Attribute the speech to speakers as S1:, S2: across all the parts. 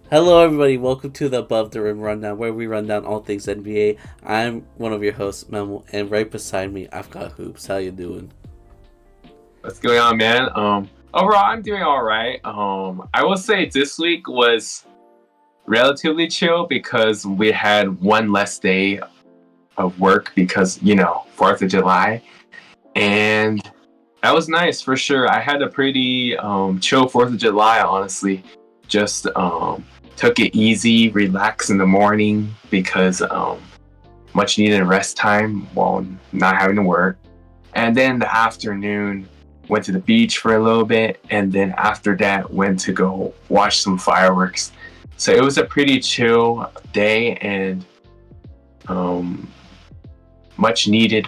S1: Hello, everybody. Welcome to the Above the Rim Rundown, where we run down all things NBA. I'm one of your hosts, Memo, and right beside me, I've got Hoops. How you doing?
S2: What's going on, man? Overall, I'm doing all right. I will say this week was relatively chill because we had one less day of work because 4th of July, and that was nice for sure. I had a pretty chill 4th of July, honestly. Just took it easy, relax in the morning because much needed rest time while not having to work. And then the afternoon, went to the beach for a little bit, and then after that, went to go watch some fireworks. So it was a pretty chill day and um, much needed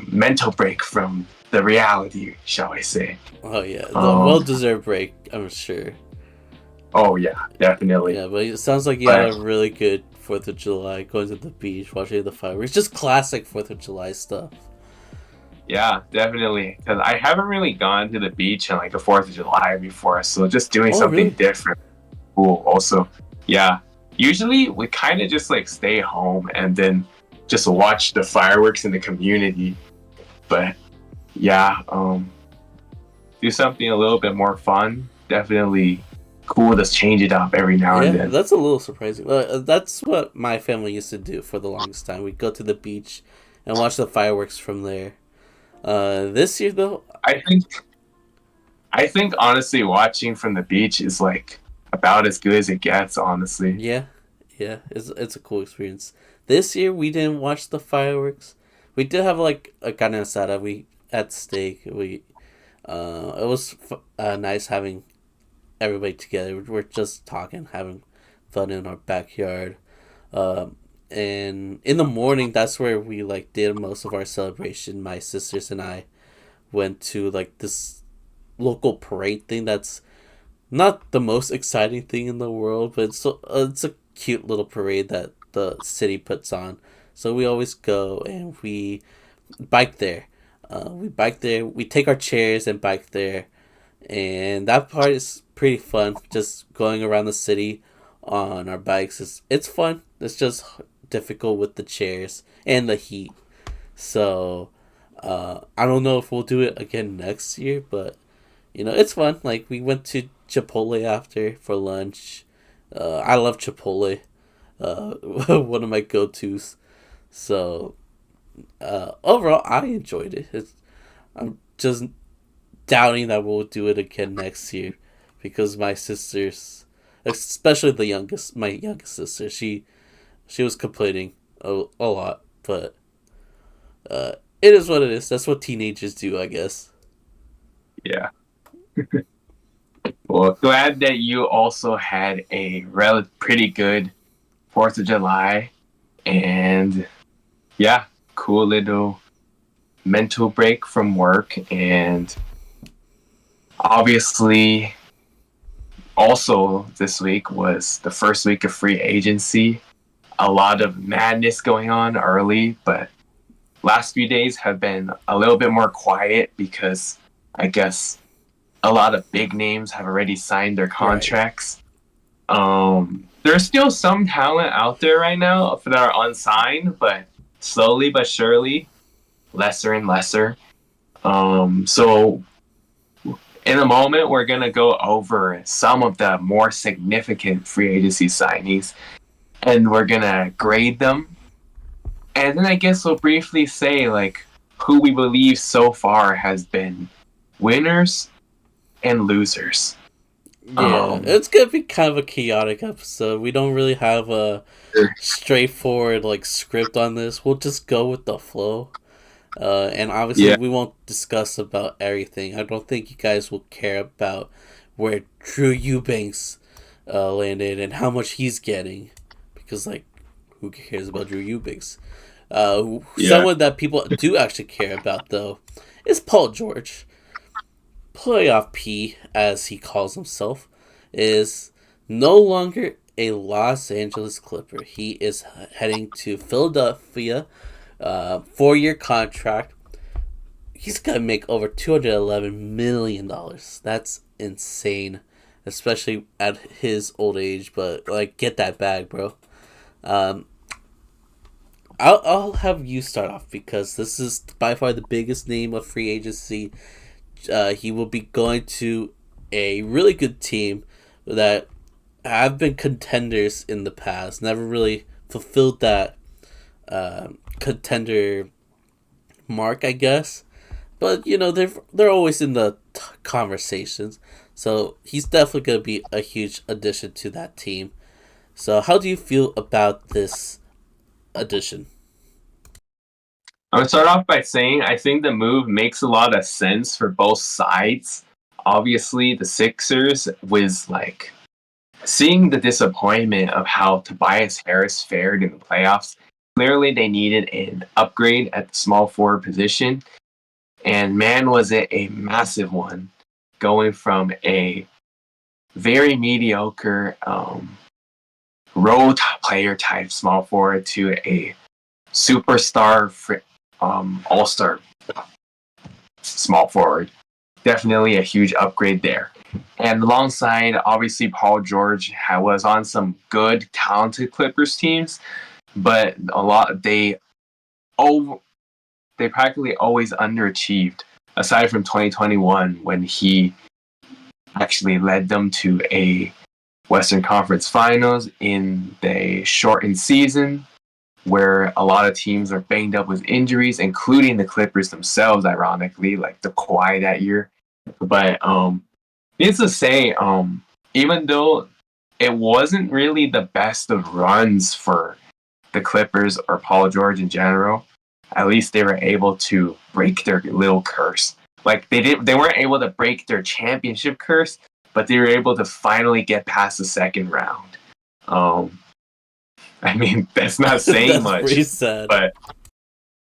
S2: mental break from the reality, shall I say.
S1: Oh yeah, the
S2: Um,
S1: well-deserved break, I'm sure.
S2: oh yeah, definitely.
S1: Yeah, but it sounds like you had
S2: But
S1: a really good Fourth of July, going to the beach, watching the fireworks. Just classic Fourth of July stuff.
S2: yeah, definitely. Because I haven't really gone to the beach on like the 4th of July before, so just doing
S1: Oh
S2: something
S1: really?
S2: different. Cool. Also, yeah. Usually we kind of just like stay home and then just watch the fireworks in the community. But yeah, do something a little bit more fun. Definitely cool to change it up every now and
S1: Yeah,
S2: then.
S1: that's a little surprising. That's what my family used to do for the longest time. We'd go to the beach and watch the fireworks from there. This year though,
S2: I think I think honestly watching from the beach is like about as good as it gets, honestly.
S1: yeah, yeah, it's a cool experience. This year we didn't watch the fireworks. We did have like a carne asada. We at steak. It was nice having everybody together. We're just talking, having fun in our backyard. And in the morning, that's where we like did most of our celebration. My sisters and I went to like this local parade thing that's not the most exciting thing in the world, but it's a cute little parade that the city puts on. So we always go and we bike there. We bike there. We take our chairs and bike there, and that part is pretty fun. Just going around the city on our bikes is it's fun. It's just difficult with the chairs and the heat. So I don't know if we'll do it again next year, but it's fun. Like we went to Chipotle after for lunch. I love Chipotle. One of my go tos. So overall, I enjoyed it. I'm just doubting that we'll do it again next year because my sisters, especially my youngest sister, she was complaining a lot, but uh, it is what it is. That's what teenagers do, I guess.
S2: Yeah. Well, glad that you also had a pretty good 4th of July and yeah, cool little mental break from work. And obviously, also this week was the first week of free agency. A lot of madness going on early, but last few days have been a little bit more quiet because I guess a lot of big names have already signed their
S1: Right.
S2: contracts. There's still some talent out there right now that are unsigned, but slowly but surely, lesser and lesser. So in a moment, we're gonna go over some of the more significant free agency signings, and we're gonna grade them, and then I guess we'll briefly say like who we believe so far has been winners and losers.
S1: Yeah,
S2: Um,
S1: it's gonna be kind of a chaotic episode. We don't really have a straightforward like script on this. We'll just go with the flow. And obviously,
S2: yeah,
S1: we won't discuss about everything. I don't think you guys will care about where Drew Eubanks landed and how much he's getting, because like, who cares about Drew Eubanks?
S2: yeah,
S1: Someone that people do actually care about though is Paul George. Playoff P, as he calls himself, is no longer a Los Angeles Clipper. He is heading to Philadelphia, 4-year contract. He's gonna make over $211 million. That's insane. especially at his old age. But like, get that bag, bro. Um, I'll have you start off because this is by far the biggest name of free agency. He will be going to a really good team that have been contenders in the past. Never really fulfilled that contender mark, I guess. But you know they're always in the conversations. So he's definitely gonna be a huge addition to that team. So how do you feel about this addition?
S2: I'm gonna start off by saying I think the move makes a lot of sense for both sides. Obviously, the Sixers was like seeing the disappointment of how Tobias Harris fared in the playoffs. Clearly, they needed an upgrade at the small forward position, and man, was it a massive one, going from a very mediocre role player type small forward to a superstar all star small forward. Definitely a huge upgrade there. And alongside, obviously, Paul George was on some good, talented Clippers teams, but over they practically always underachieved. Aside from 2021, when he actually led them to a Western Conference Finals in the shortened season, where a lot of teams are banged up with injuries, including the Clippers themselves, ironically, like the Kawhi that year. But needless to say, even though it wasn't really the best of runs for the Clippers or Paul George in general, at least they were able to break their little curse. Like they weren't able to break their championship curse, but they were able to finally get past the second round. Um, I mean, that's not saying
S1: That's
S2: much,
S1: pretty sad.
S2: but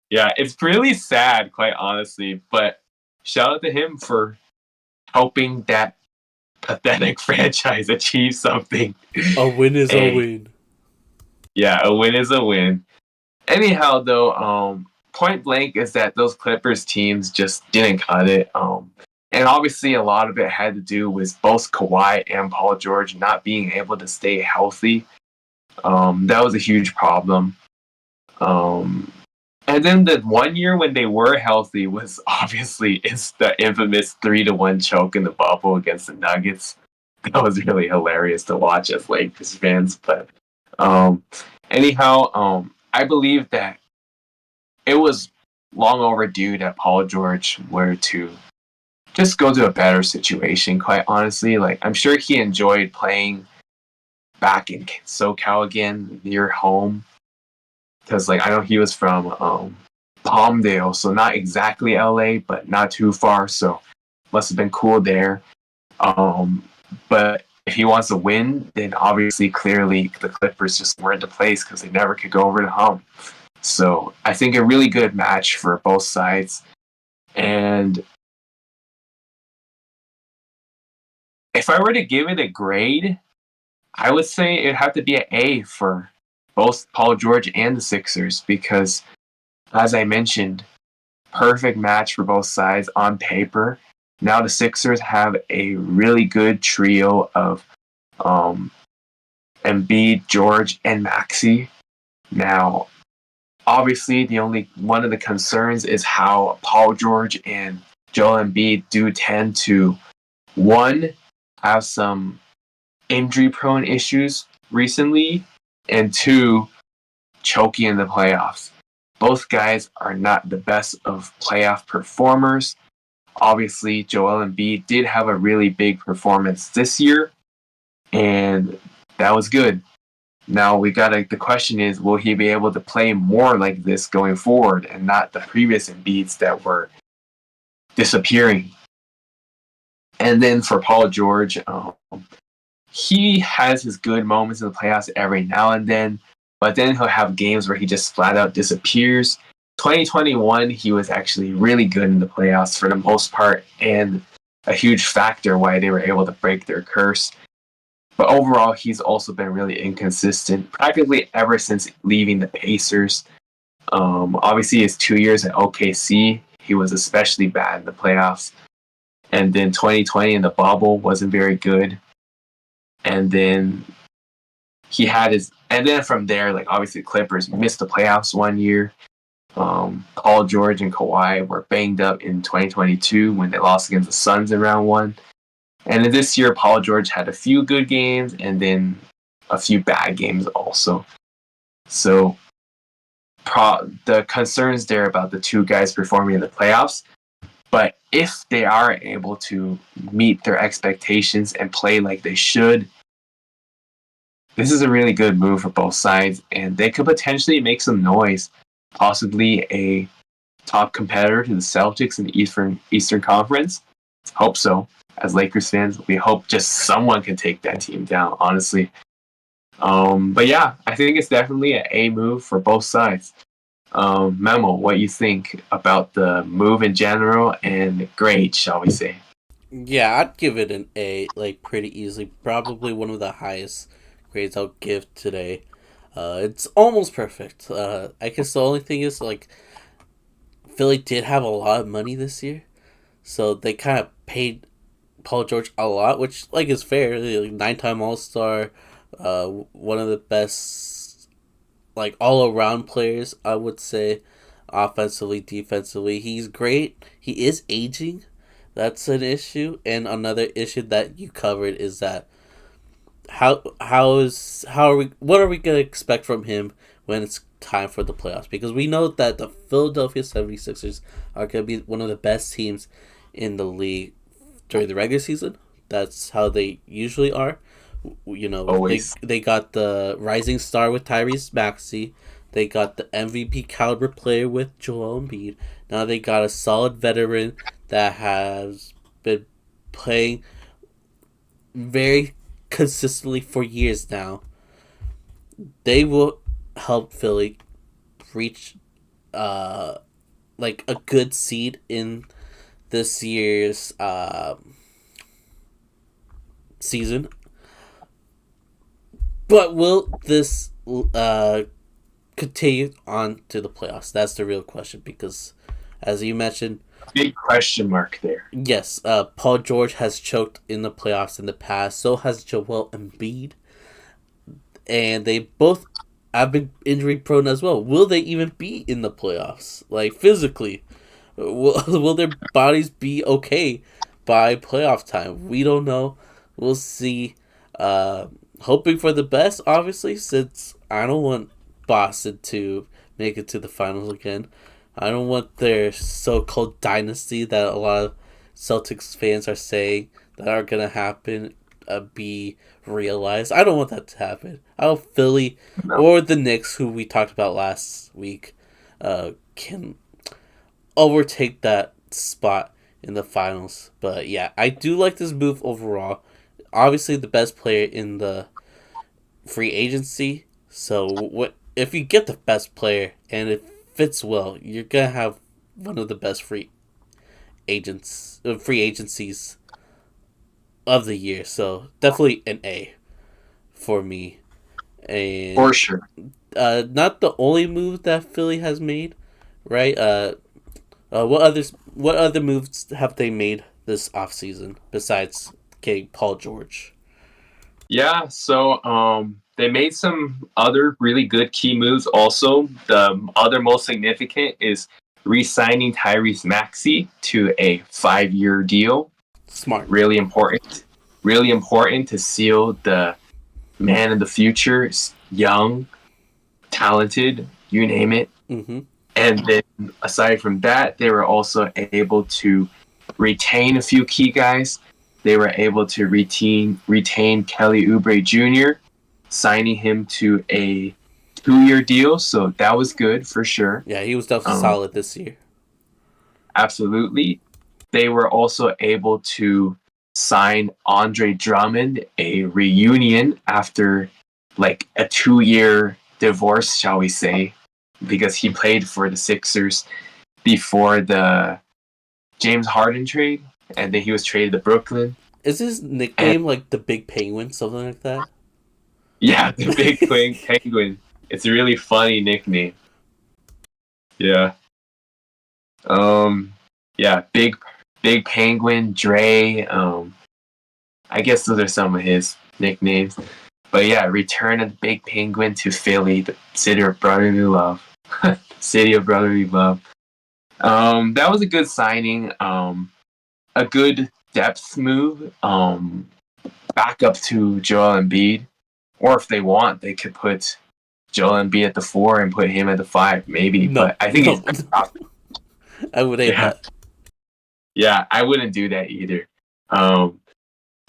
S2: yeah, it's really sad, quite honestly. But shout out to him for helping that pathetic franchise achieve something.
S1: A win is a
S2: Hey,
S1: win.
S2: yeah, a win is a win. Anyhow, though, point blank is that those Clippers teams just didn't cut it. And obviously, a lot of it had to do with both Kawhi and Paul George not being able to stay healthy. That was a huge problem. Um, and then the one year when they were healthy was obviously it's the infamous 3-1 choke in the bubble against the Nuggets. That was really hilarious to watch as Lakers fans. But um, anyhow, I believe that it was long overdue that Paul George were to just go to a better situation. Quite honestly, like I'm sure he enjoyed playing back in SoCal again near home because like I know he was from Palmdale, so not exactly LA, but not too far. So must have been cool there. But if he wants to win, then obviously, clearly, the Clippers just weren't the place because they never could go over the hump. So I think a really good match for both sides. And if I were to give it a grade, I would say it'd have to be an A for both Paul George and the Sixers because, as I mentioned, perfect match for both sides on paper. Now the Sixers have a really good trio of um, Embiid, George, and Maxey. Now, obviously, the only one of the concerns is how Paul George and Joel Embiid do tend to one have some injury-prone issues recently, and two choking in the playoffs. Both guys are not the best of playoff performers. Obviously, Joel Embiid did have a really big performance this year, and that was good. Now the question is, will he be able to play more like this going forward and not the previous Embiids that were disappearing? And then for Paul George, he has his good moments in the playoffs every now and then, but then he'll have games where he just flat out disappears. 2021, he was actually really good in the playoffs for the most part, and a huge factor why they were able to break their curse. But overall, he's also been really inconsistent, practically ever since leaving the Pacers. Obviously, his 2 years at OKC, he was especially bad in the playoffs. And then 2020 in the bubble wasn't very good. and then and then from there, like obviously the Clippers missed the playoffs one year. Paul George and Kawhi were banged up in 2022 when they lost against the Suns in round one. And then this year, Paul George had a few good games and then a few bad games also. So the concerns there about the two guys performing in the playoffs. But if they are able to meet their expectations and play like they should, this is a really good move for both sides, and they could potentially make some noise, possibly a top competitor to the Celtics in the Eastern Conference. Hope so. As Lakers fans, we hope just someone can take that team down, honestly. But yeah, I think it's definitely an A move for both sides. Memo, what you think about the move in general and grade, shall we say?
S1: Yeah, I'd give it an A, like pretty easily. Probably one of the highest grades I'll give today. It's almost perfect. I guess the only thing is like Philly did have a lot of money this year, so they kind of paid Paul George a lot, which like is fair. Like, 9-time All Star, one of the best like all around players, I would say, offensively, defensively. He's great. He is aging. That's an issue, and another issue that you covered is that how are we what are we gonna expect from him when it's time for the playoffs? Because we know that the Philadelphia 76ers are gonna be one of the best teams in the league during the regular season. That's how they usually are. You know,
S2: Always.
S1: they got the rising star with Tyrese Maxey. They got the MVP caliber player with Joel Embiid. Now they got a solid veteran that has been playing very consistently for years now. They will help Philly reach like a good seed in this year's season. But will this continue on to the playoffs? That's the real question because, as you mentioned,
S2: Big question mark there.
S1: yes, Paul George has choked in the playoffs in the past. So has Joel Embiid, and they both have been injury prone as well. Will they even be in the playoffs? Like physically, will their bodies be okay by playoff time? We don't know. We'll see. Hoping for the best, obviously, since I don't want Boston to make it to the finals again. I don't want their so-called dynasty that a lot of Celtics fans are saying that are gonna happen be realized. I don't want that to happen. I hope Philly
S2: No.
S1: or the Knicks, who we talked about last week, can overtake that spot in the finals. But yeah, I do like this move overall. Obviously, the best player in the free agency. So what if you get the best player and it fits well, you're gonna have one of the best free agencies of the year. So definitely an A for me.
S2: For
S1: And
S2: sure.
S1: not the only move that Philly has made, right? What other moves have they made this offseason besides getting Paul George?
S2: Yeah, so they made some other really good key moves also. The other most significant is re-signing Tyrese Maxey to a 5-year deal.
S1: Smart.
S2: Really important. Really important to seal the man of the future, young, talented, you name it.
S1: Mm-hmm.
S2: And then aside from that, they were also able to retain a few key guys. They were able to retain Kelly Oubre Jr., signing him to a 2-year deal. So that was good for sure.
S1: Yeah, he was definitely
S2: Um,
S1: solid this year.
S2: absolutely. They were also able to sign Andre Drummond, a reunion after like a 2-year divorce, shall we say, because he played for the Sixers before the James Harden trade, and then he was traded to Brooklyn.
S1: Is his
S2: And
S1: nickname like the Big Penguin, something like that?
S2: yeah, the Big Penguin. It's a really funny nickname. Yeah. Um. Yeah. Big Penguin. Dre. I guess those are some of his nicknames. But yeah, return of the Big Penguin to Philly, the city of brotherly love. City of brotherly love. That was a good signing. A good depth move. Back up to Joel Embiid. Or if they want, they could put Joel Embiid at the 4 and put him at the 5, maybe.
S1: No,
S2: But I think
S1: no.
S2: he's
S1: I would hate
S2: yeah,
S1: that.
S2: yeah. I wouldn't do that either. Um,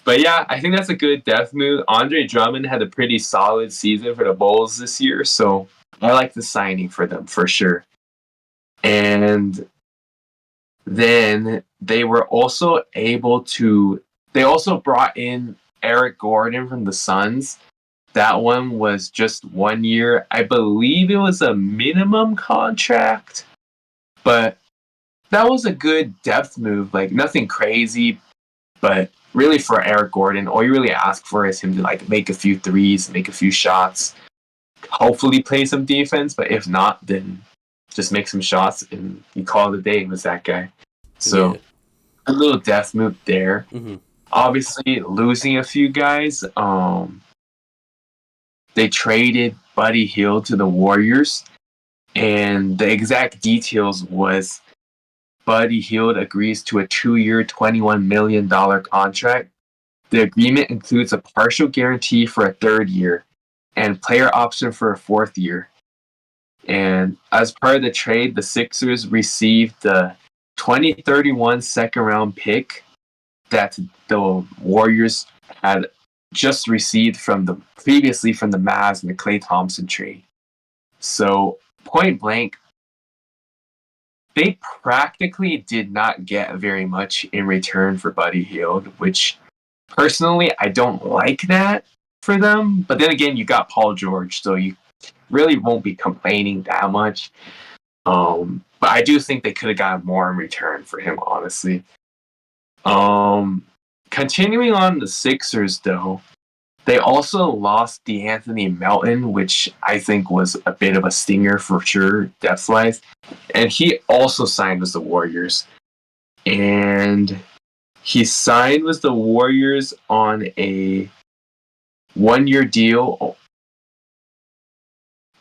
S2: but yeah, I think that's a good depth move. Andre Drummond had a pretty solid season for the Bulls this year, so I like the signing for them for sure. And then they were also able to. They also brought in Eric Gordon from the Suns. That one was just 1 year. I believe it was a minimum contract, but that was a good depth move. Like nothing crazy, but really for Eric Gordon, all you really ask for is him to like make a few threes, make a few shots, hopefully play some defense. But if not, then just make some shots and you call it a day with that guy.
S1: Yeah.
S2: So a little depth move there.
S1: Mm-hmm.
S2: Obviously, losing a few guys. They traded Buddy Hield to the Warriors, and the exact details was Buddy Hield agrees to a 2-year, $21 million contract. The agreement includes a partial guarantee for a third year and player option for a fourth year. And as part of the trade, the Sixers received the 2031 second round pick that the Warriors had just received previously from the Mavs and the Klay Thompson trade. So point blank, they practically did not get very much in return for Buddy Hield, which personally I don't like that for them. But then again, you got Paul George, so you really won't be complaining that much. But I do think they could have gotten more in return for him, honestly. Continuing on the Sixers, though, they also lost DeAnthony Melton, which I think was a bit of a stinger for sure, depth-wise. And he also signed with the Warriors. And he signed with the Warriors on a 1-year deal.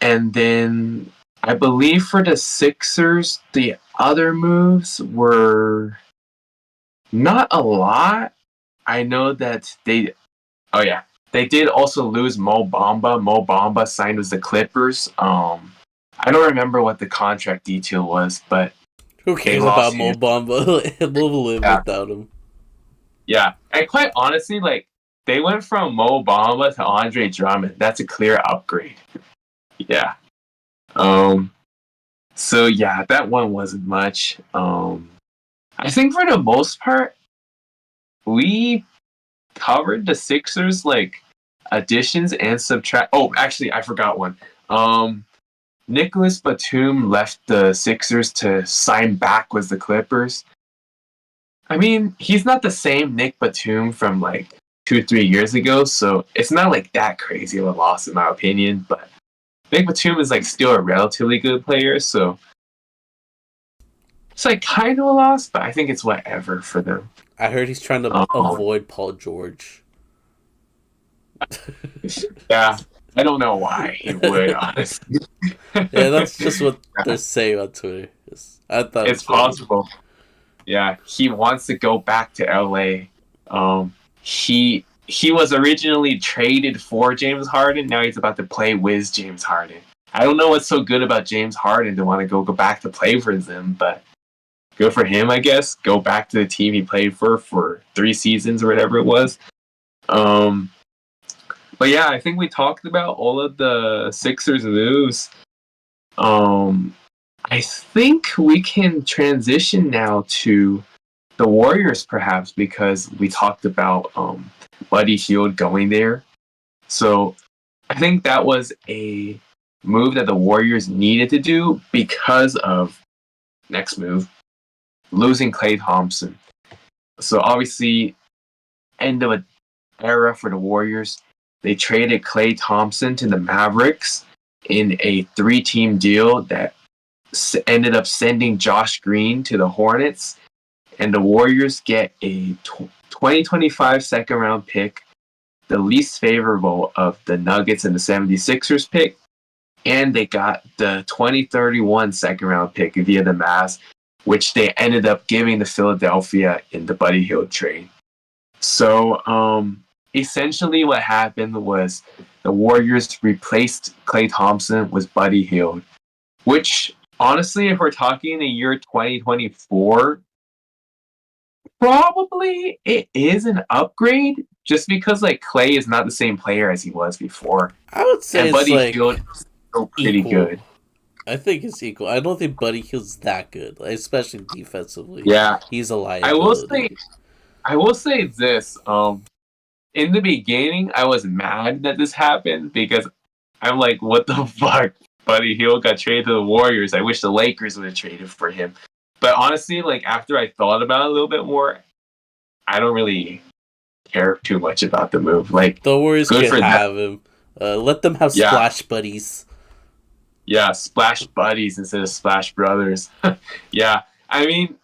S2: And then I believe for the Sixers, the other moves were not a lot. I know that they did also lose Mo Bamba. Mo Bamba signed with the Clippers. I don't remember what the contract detail was, but
S1: Who
S2: they
S1: cares about
S2: lost
S1: Mo
S2: him.
S1: Bamba? We'll live
S2: Yeah,
S1: without him.
S2: yeah. And quite honestly, like they went from Mo Bamba to Andre Drummond. That's a clear upgrade. Yeah. Um. So yeah, that one wasn't much. I think for the most part, we covered the Sixers like additions and subtract. Oh, actually, I forgot one. Nicholas Batum left the Sixers to sign back with the Clippers. I mean, he's not the same Nick Batum from like 2, 3 years ago, so it's not like that crazy of a loss in my opinion. But Nick Batum is like still a relatively good player, so it's like kind of a loss, but I think it's whatever for them.
S1: I heard he's trying to
S2: Um,
S1: avoid Paul George.
S2: yeah, I don't know why he would, honestly.
S1: Yeah, that's just what they're saying on Twitter. I thought it
S2: It's
S1: was funny.
S2: possible. Yeah, he wants to go back to LA. He was originally traded for James Harden. Now he's about to play with James Harden. I don't know what's so good about James Harden to want to go back to play for them, but good for him, I guess. Go back to the team he played for 3 seasons or whatever it was. Um, but yeah, I think we talked about all of the Sixers moves. I think we can transition now to the Warriors, perhaps, because we talked about Buddy Hield going there. So I think that was a move that the Warriors needed to do because of next move, losing Klay Thompson. So obviously, end of an era for the Warriors. They traded Klay Thompson to the Mavericks in a 3-team deal that ended up sending Josh Green to the Hornets, and the Warriors get a 2025 second round pick, the least favorable of the Nuggets and the 76ers pick, and they got the 2031 second round pick via the Mavs, which they ended up giving to Philadelphia in the Buddy Hield trade. So essentially what happened was the Warriors replaced Klay Thompson with Buddy Hield, which honestly, if we're talking the year 2024, probably it is an upgrade just because like Klay is not the same player as he was before.
S1: I would say
S2: And
S1: it's
S2: Buddy
S1: like
S2: Hield is still pretty
S1: equal.
S2: good.
S1: I think it's equal. I don't think Buddy Hield's that good, especially defensively.
S2: Yeah.
S1: He's a
S2: I will
S1: liability.
S2: say I will say this. In the beginning I was mad that this happened because I'm like, what the fuck? Buddy Hield got traded to the Warriors. I wish the Lakers would have traded for him. But honestly, like after I thought about it a little bit more, I don't really care too much about the move. Like,
S1: The Warriors
S2: good
S1: could
S2: for them.
S1: have him. Let them have
S2: Yeah,
S1: splash buddies.
S2: yeah, Splash Buddies instead of Splash Brothers. Yeah, I mean,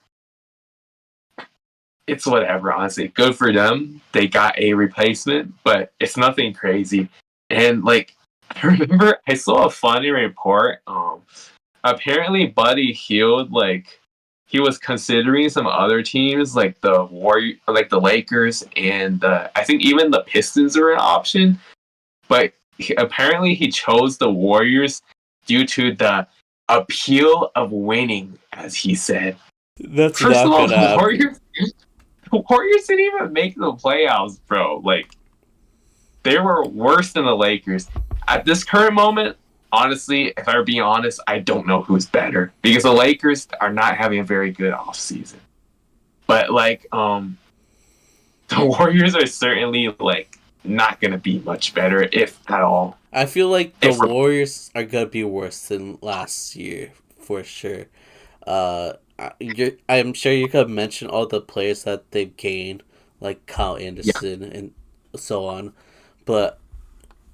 S2: it's whatever, honestly. Good for them. They got a replacement, but it's nothing crazy. And, like, I remember I saw a funny report. Apparently, Buddy Hield, like, he was considering some other teams, like the Warrior, like the Lakers, and I think even the Pistons were an option. But apparently, he chose the Warriors due to the appeal of winning, as he said.
S1: That's
S2: First of
S1: not
S2: all,
S1: gonna
S2: the
S1: happen.
S2: Warriors didn't even make the playoffs, bro. Like, they were worse than the Lakers. At this current moment, honestly, if I were being honest, I don't know who's better because the Lakers are not having a very good offseason. But like, the Warriors are certainly like not gonna be much better, if at all.
S1: I feel like the
S2: If we're,
S1: Warriors are gonna be worse than last year for sure. I'm sure you could mention all the players that they've gained, like Kyle
S2: yeah,
S1: Anderson and so on, but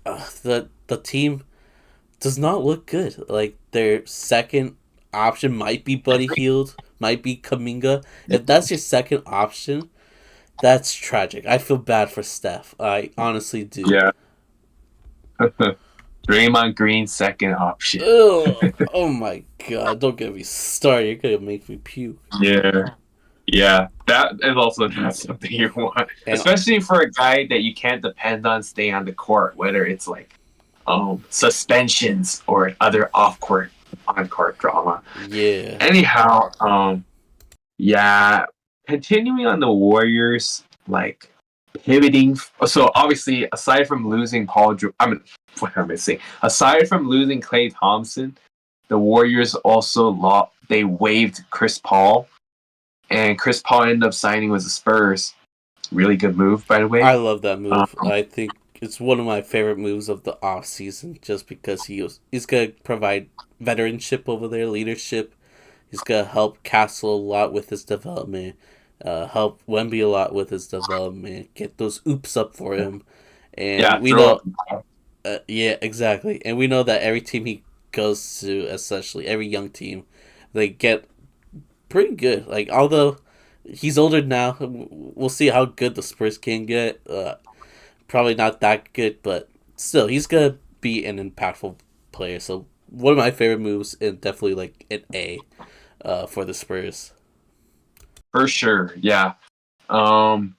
S1: the team does not look good. Like their second option might be
S2: I
S1: Buddy
S2: agree.
S1: Hield, might be Kaminga. If that's your second option, that's tragic. I feel bad for Steph. I honestly do.
S2: Yeah. Draymond Green's second option.
S1: Ugh. Oh my god, don't get me started. You're gonna make me puke.
S2: Yeah. Yeah, that is also not something you want,
S1: And
S2: especially for a guy that you can't depend on staying on the court, whether it's like suspensions or other off court, on court drama.
S1: yeah,
S2: Anyhow, yeah, continuing on the Warriors, like pivoting. So obviously, aside from losing I mean, what am I saying? Aside from losing Klay Thompson, the Warriors also lost. They waived Chris Paul, and Chris Paul ended up signing with the Spurs. Really good move, by the
S1: I
S2: way.
S1: love that
S2: Um,
S1: move. I think it's one of my favorite moves of the off season, just because he's gonna provide veteranship over there, leadership. He's gonna help Castle a lot with his development. Help Wemby a lot with his development. Get those oops up for him, and
S2: yeah,
S1: we
S2: throw up.
S1: know, yeah, exactly. And we know that every team he goes to, especially every young team, they get pretty good. Like although he's older now, we'll see how good the Spurs can get. Probably not that good, but still, he's gonna be an impactful player. So one of my favorite moves, and definitely like an A, for the Spurs.
S2: For sure. Yeah. Um,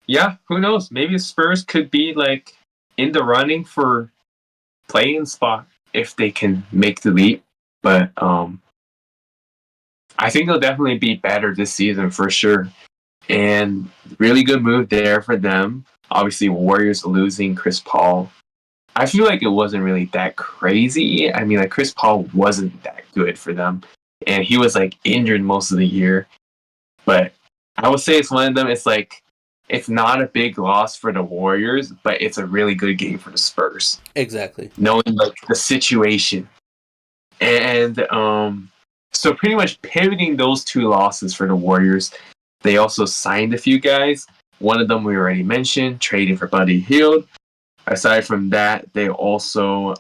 S2: yeah, who knows? Maybe the Spurs could be like in the running for playing spot if they can make the leap. But I think they'll definitely be better this season for sure. And really good move there for them. Obviously, Warriors losing Chris Paul. I feel like it wasn't really that crazy. I mean, like Chris Paul wasn't that good for them, and he was like injured most of the year. But I would say it's one of them. It's like it's not a big loss for the Warriors, but it's a really good game for the Spurs,
S1: Exactly.
S2: knowing like the situation. And so pretty much pivoting those two losses for the Warriors, they also signed a few guys. One of them we already mentioned, trading for Buddy Hield. Aside from that, they also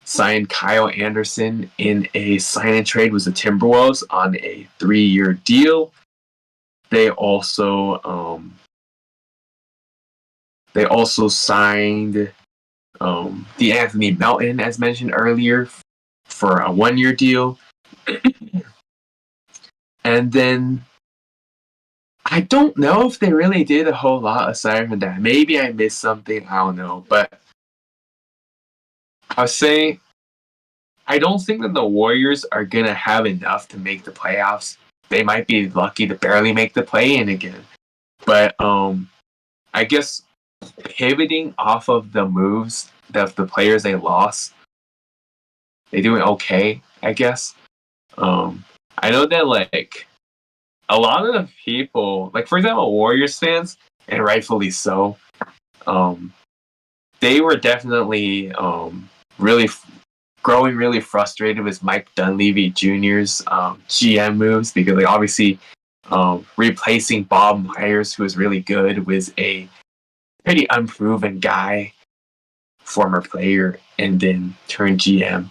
S2: signed Kyle Anderson in a sign and trade with the Timberwolves on a 3-year deal. They also They also signed the Anthony Melton, as mentioned earlier, for a 1-year deal. And then I don't know if they really did a whole lot aside from that. Maybe I missed something. I don't know. But I'll say I don't think that the Warriors are going to have enough to make the playoffs. They might be lucky to barely make the play-in again. But I guess pivoting off of the moves of the players they lost, they're doing okay, I guess. I know that like a lot of the people, like for example, Warriors fans, and rightfully so, um, they were definitely really growing really frustrated with Mike Dunleavy Jr.'s GM moves because like obviously replacing Bob Myers, who was really good, with a pretty unproven guy, former player, and then turn GM,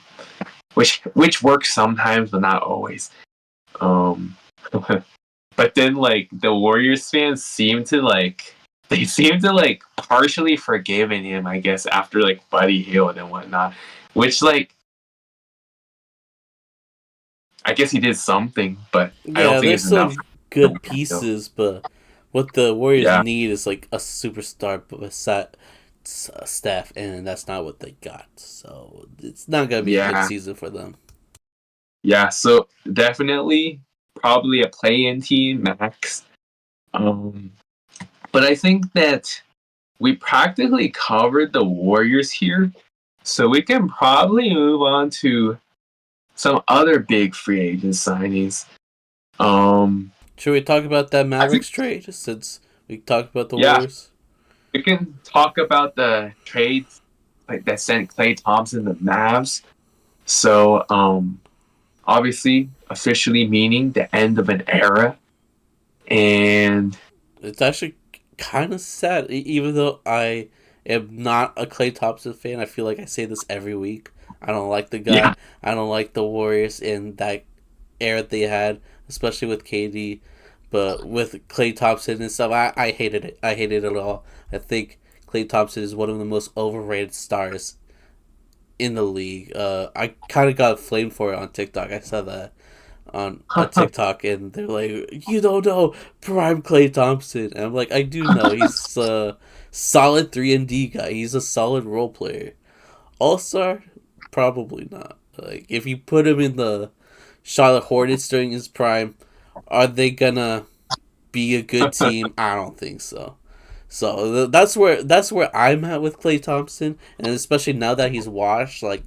S2: which works sometimes but not always. Um, but then like the Warriors fans seem to like they seem to like partially forgiven him, I guess, after like Buddy Hield and whatnot. Which like I guess he did something, but I don't
S1: Yeah,
S2: think
S1: there's
S2: it's enough.
S1: some good pieces, but what the Warriors
S2: Yeah,
S1: need is like a superstar staff, and that's not what they got. So it's not gonna be a good
S2: yeah,
S1: season for them.
S2: yeah. So definitely, probably a play-in team max. Um, but I think that we practically covered the Warriors here, so we can probably move on to some other big free agent signings. Um,
S1: Should we talk about that
S2: I think
S1: Mavericks trade since we talked about the
S2: yeah,
S1: Warriors?
S2: we can talk about the trades like that sent Klay Thompson to Mavs. So obviously officially meaning the end of an era. And
S1: It's actually kind of sad, even though I am not a Klay Thompson fan. I feel like I say this every week. I don't like the guy.
S2: yeah,
S1: I don't like the Warriors in that era they had, especially with KD. But with Klay Thompson and stuff, I hated it. I hated it all. I think Klay Thompson is one of the most overrated stars in the league. I kind of got flamed for it on TikTok. I saw that on TikTok, and they're like, "You don't know prime Klay Thompson," and I'm like, "I do know. He's a solid 3 and D guy. He's a solid role player. All star, probably not. Like if you put him in the Charlotte Hornets during his prime, are they gonna be a good team? I don't think so." So that's where I'm at with Klay Thompson, and especially now that he's washed, like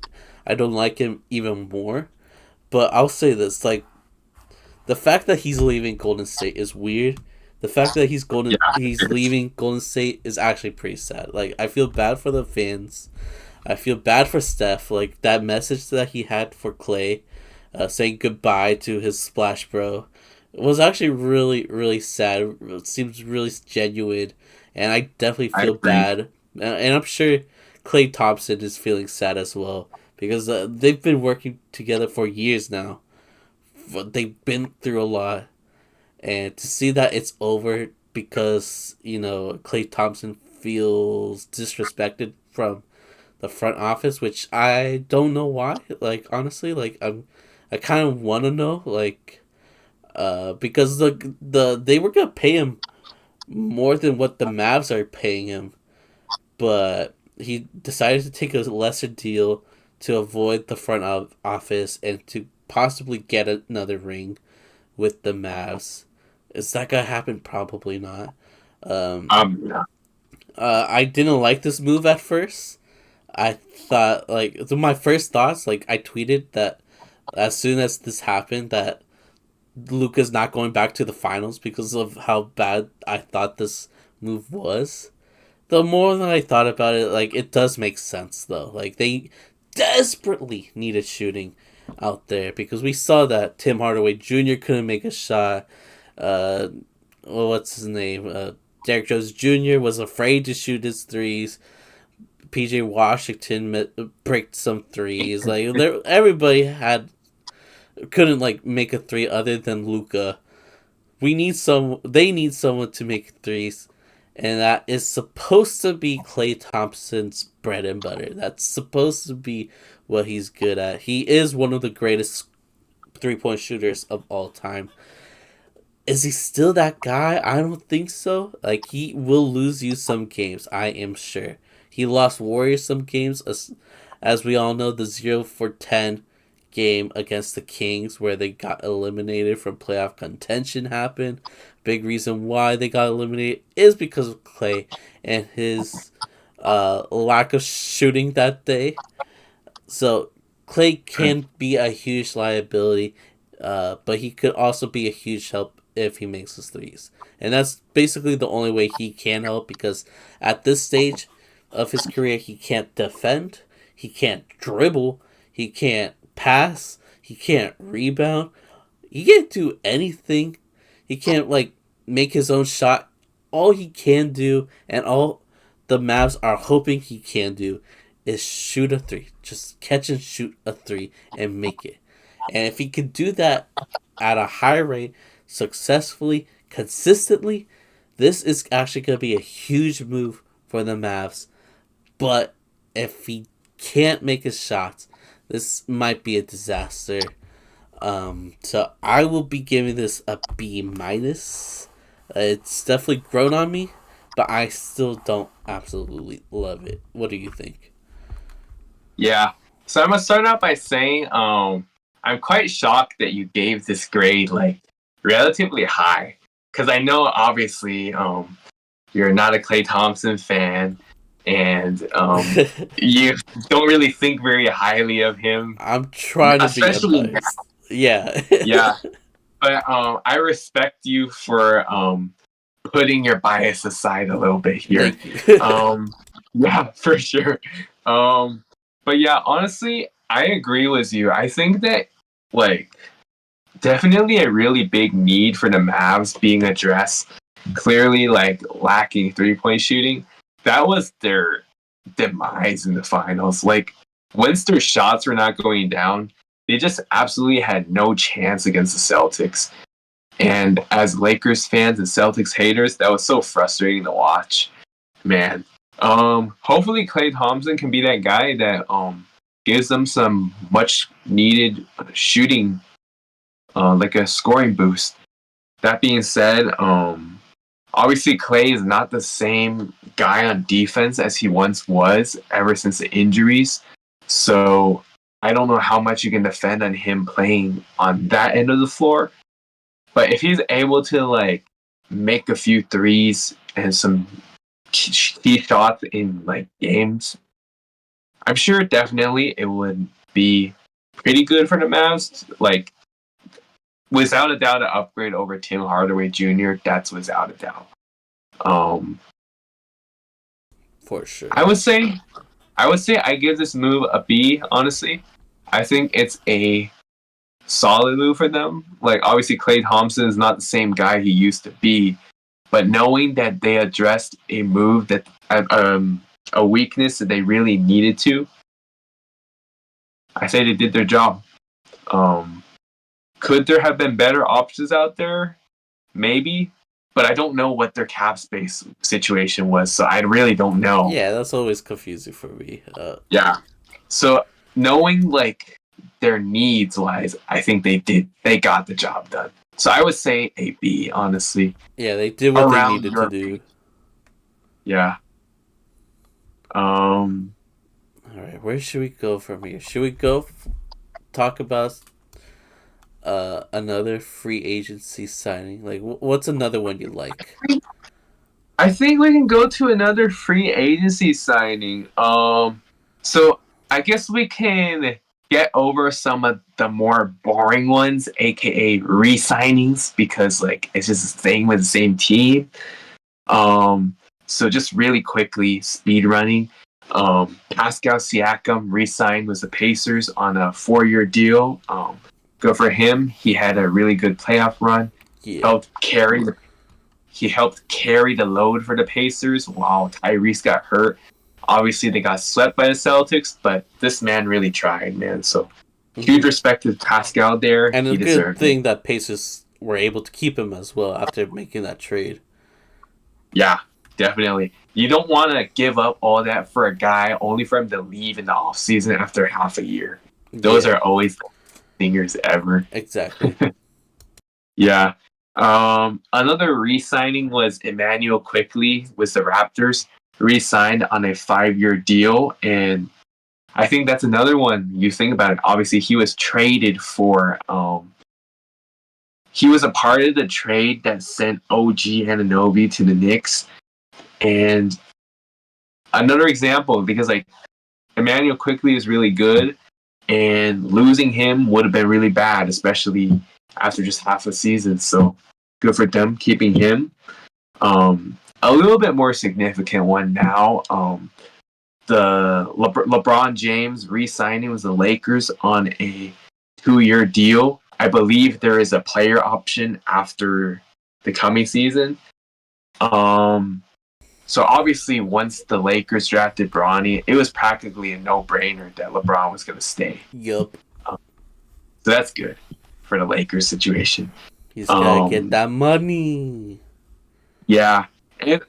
S1: I don't like him even more. But I'll say this: like the fact that he's leaving Golden State is weird. The fact that
S2: yeah,
S1: he's leaving Golden State is actually pretty sad. Like I feel bad for the fans. I feel bad for Steph. Like that message that he had for Klay, saying goodbye to his Splash Bro, was actually really sad. It seems really genuine, and I definitely
S2: I
S1: feel
S2: agree.
S1: bad. And I'm sure Klay Thompson is feeling sad as well because they've been working together for years now. They've been through a lot, and to see that it's over because Klay Thompson feels disrespected from the front office, which I don't know why. Like honestly, like I kind of want to know, like, because they were gonna pay him more than what the Mavs are paying him, but he decided to take a lesser deal to avoid the front office and to possibly get another ring with the Mavs. Is that gonna happen? Probably not. Um,
S2: Yeah,
S1: I didn't like this move at first. I thought like so my first thoughts, like I tweeted that as soon as this happened that Luka's not going back to the finals because of how bad I thought this move was. The more that I thought about it, like it does make sense though. Like they desperately needed shooting out there because we saw that Tim Hardaway Jr. couldn't make a shot. Uh, what's his name? Derrick Jones Jr. was afraid to shoot his threes. PJ Washington bricked some threes. Like everybody couldn't like make a three other than Luca. We need some. They need someone to make threes, And that is supposed to be Klay Thompson's bread and butter. That's supposed to be what he's good at. He is one of the greatest 3-point shooters of all time. Is he still that guy? I don't think so. Like, he will lose you some games, I am sure. He lost Warriors some games, as we all know, the 0 for 10 game against the Kings where they got eliminated from playoff contention happened. Big reason why they got eliminated is because of Klay and his lack of shooting that day. So Klay can be a huge liability, but he could also be a huge help if he makes his threes. And that's basically the only way he can help because at this stage of his career, he can't defend, he can't dribble, he can't pass, he can't rebound, he can't do anything. He can't like make his own shot. All he can do, and all the Mavs are hoping he can do, is shoot a three. Just catch and shoot a three and make it. And if he can do that at a high rate, successfully, consistently, this is actually going to be a huge move for the Mavs. But if he can't make his shots, this might be a disaster. So I will be giving this a B minus. It's definitely grown on me, but I still don't absolutely love it. What do you think?
S2: Yeah. So I'm gonna start out by saying, I'm quite shocked that you gave this grade like relatively high, because I know obviously, you're not a Klay Thompson fan, and you don't really think very highly of him,
S1: I'm trying to be
S2: especially
S1: unbiased. Yeah.
S2: yeah. But I respect you for putting your bias aside a little bit here.
S1: Thank you.
S2: Yeah, for sure. But yeah, honestly, I agree with you. I think that like definitely a really big need for the Mavs being addressed. Clearly, like lacking 3-point shooting. That was their demise in the finals. Like once their shots were not going down, they just absolutely had no chance against the Celtics. And as Lakers fans and Celtics haters, that was so frustrating to watch. Man. Hopefully Klay Thompson can be that guy that gives them some much needed shooting, like a scoring boost. That being said, obviously Klay is not the same guy on defense as he once was ever since the injuries. So I don't know how much you can defend on him playing on that end of the floor. But if he's able to like make a few threes and some key shots in like games, I'm sure definitely it would be pretty good for the Mavs. Like without a doubt, an upgrade over Tim Hardaway Jr. That's without a doubt. Um,
S1: For sure.
S2: I would say I give this move a B. Honestly, I think it's a solid move for them. Like obviously, Klay Thompson is not the same guy he used to be, but knowing that they addressed a move that a weakness that they really needed to, I say they did their job. Um, could there have been better options out there? Maybe, but I don't know what their cap space situation was, so I really don't know.
S1: Yeah, that's always confusing for me.
S2: Yeah. So knowing like their needs wise, I think they got the job done. So I would say a B, honestly.
S1: Yeah, they did what they needed to do.
S2: Yeah.
S1: All right, where should we go from here? Should we go talk about another free agency signing? Like, what's another one you like?
S2: I think we can go to another free agency signing. So I guess we can get over some of the more boring ones, aka re-signings, because like it's just staying with the same team. So just really quickly, speed running. Pascal Siakam re-signed with the Pacers on a 4-year deal. Good for him. He had a really good playoff run.
S1: Yeah.
S2: He helped carry the load for the Pacers while Tyrese got hurt. Obviously, they got swept by the Celtics, but this man really tried, man. So huge respect to Pascal there.
S1: And
S2: he
S1: a good
S2: deserved
S1: thing
S2: it.
S1: that Pacers were able to keep him as well after making that trade.
S2: Yeah, definitely. You don't want to give up all that for a guy only for him to leave in the off season after half a year. Those
S1: Yeah,
S2: are always the stingers ever.
S1: exactly.
S2: Yeah. Another re-signing was Emmanuel Quickly with the Raptors. Re-signed on a 5-year deal, and I think that's another one. You think about it. Obviously, he was traded for. He was a part of the trade that sent OG Anunoby to the Knicks, and another example because like Emmanuel Quickly is really good, and losing him would have been really bad, especially after just half a season. So good for them keeping him. A little bit more significant one now. The LeBron James re-signing with the Lakers on a 2-year deal. I believe there is a player option after the coming season. So obviously, once the Lakers drafted Bronny, it was practically a no-brainer that LeBron was going to stay.
S1: Yup.
S2: Um, so that's good for the Lakers situation.
S1: He's gotta get
S2: Um,
S1: that money.
S2: yeah, and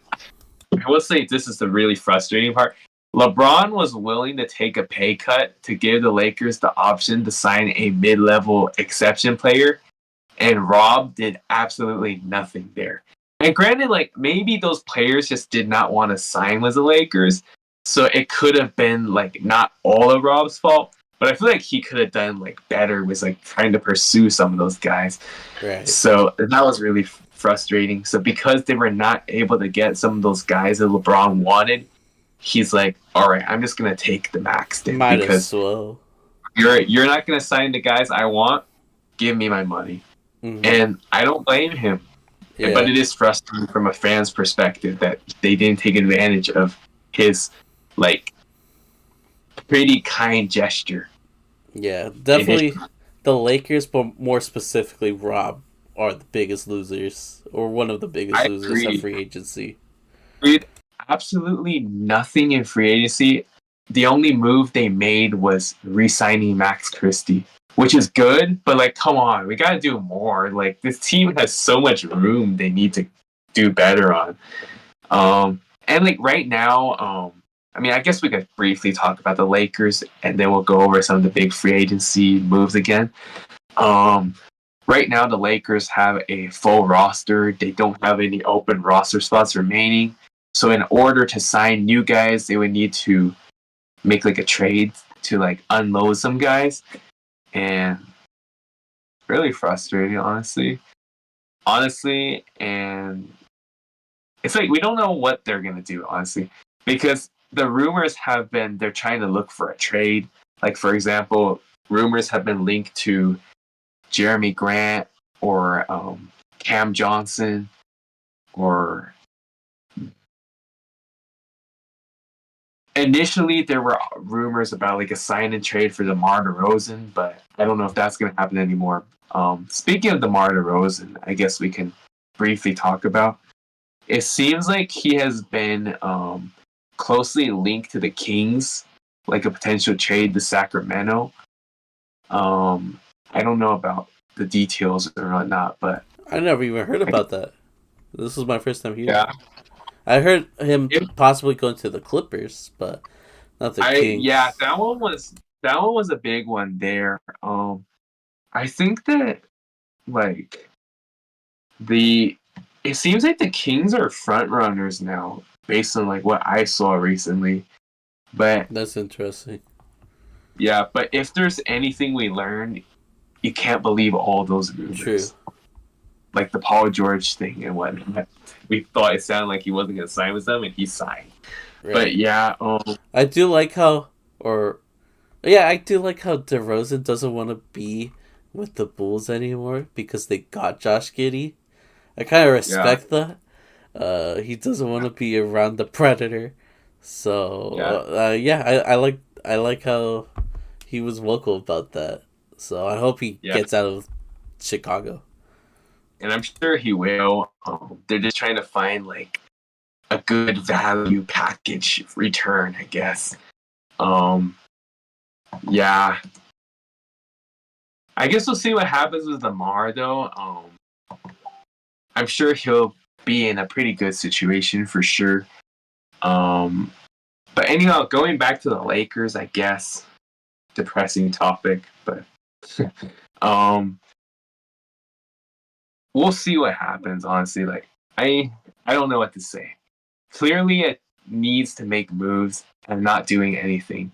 S2: I will say this is the really frustrating part. LeBron was willing to take a pay cut to give the Lakers the option to sign a mid-level exception player, and Rob did absolutely nothing there. And granted, like maybe those players just did not want to sign with the Lakers, so it could have been like not all of Rob's fault. But I feel like he could have done like better with like trying to pursue some of those guys.
S1: Right.
S2: So that was really frustrating. So because they were not able to get some of those guys that LeBron wanted, he's like, all right, I'm just gonna take the max then
S1: Might
S2: because
S1: as well.
S2: you're not gonna sign the guys I want. Give me my money.
S1: Mm-hmm.
S2: And I don't blame him. But
S1: Yeah.
S2: it is frustrating from a fan's perspective that they didn't take advantage of his like pretty kind gesture
S1: Yeah. Definitely
S2: initially.
S1: the Lakers, but more specifically Rob, are the biggest losers, or one of the biggest
S2: I
S1: losers of
S2: agree.
S1: free agency.
S2: Did absolutely nothing in free agency. The only move they made was re-signing Max Christie, which is good, but like, come on, we gotta do more. Like, this team has so much room they need to do better on. And like right now, I mean, I guess we could briefly talk about the Lakers, and then we'll go over some of the big free agency moves again. Um, right now, the Lakers have a full roster. They don't have any open roster spots remaining. So, in order to sign new guys, they would need to make like a trade to like unload some guys, and really frustrating, honestly. Honestly, and it's like we don't know what they're gonna do, honestly, because the rumors have been they're trying to look for a trade. Like for example, rumors have been linked to Jeremy Grant or Cam Johnson, or initially there were rumors about like a sign and trade for DeMar DeRozan, but I don't know if that's gonna happen anymore. Speaking of DeMar DeRozan, I guess we can briefly talk about. It seems like he has been closely linked to the Kings, like a potential trade to Sacramento. I don't know about the details or whatnot, but
S1: I never even heard
S2: I,
S1: about that. This is my first time hearing
S2: yeah,
S1: it. I heard him
S2: it,
S1: possibly going to the Clippers, but not the
S2: yeah,
S1: Kings.
S2: that one was a big one there. I think that like the it seems like the Kings are front runners now, based on like what I saw recently. But
S1: That's interesting.
S2: yeah, but if there's anything we learned, you can't believe all those
S1: True.
S2: rumors, like the Paul George thing and whatnot. We thought it sounded like he wasn't going to sign with them, and he signed. But
S1: Right.
S2: yeah,
S1: I do like how, or yeah, I do like how DeRozan doesn't want to be with the Bulls anymore because they got Josh Giddey. I kind of
S2: yeah,
S1: respect that. He doesn't want to be around the Predator.
S2: yeah,
S1: So yeah, I like how he was vocal about that. So I hope he
S2: yeah,
S1: gets out of Chicago.
S2: and I'm sure he will. They're just trying to find like a good value package return, I guess. Um, yeah, I guess we'll see what happens with Lamar though. I'm sure he'll be in a pretty good situation for sure. Um, but anyhow, going back to the Lakers, I guess depressing topic, but um, we'll see what happens. Honestly, like I don't know what to say. Clearly, it needs to make moves and not doing anything.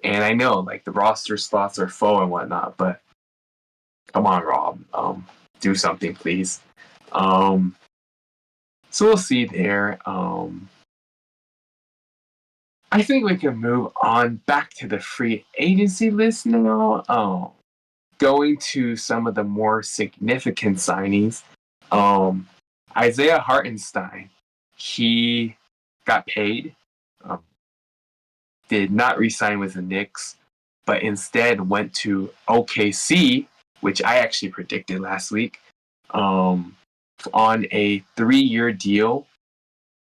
S2: And I know like the roster spots are full and whatnot, but come on, Rob, do something, please. Um, so we'll see there. I think we can move on back to the free agency list now. Going to some of the more significant signings. Um, Isaiah Hartenstein, he got paid. Um, did not re-sign with the Knicks, but instead went to OKC, which I actually predicted last week, on a 3-year deal.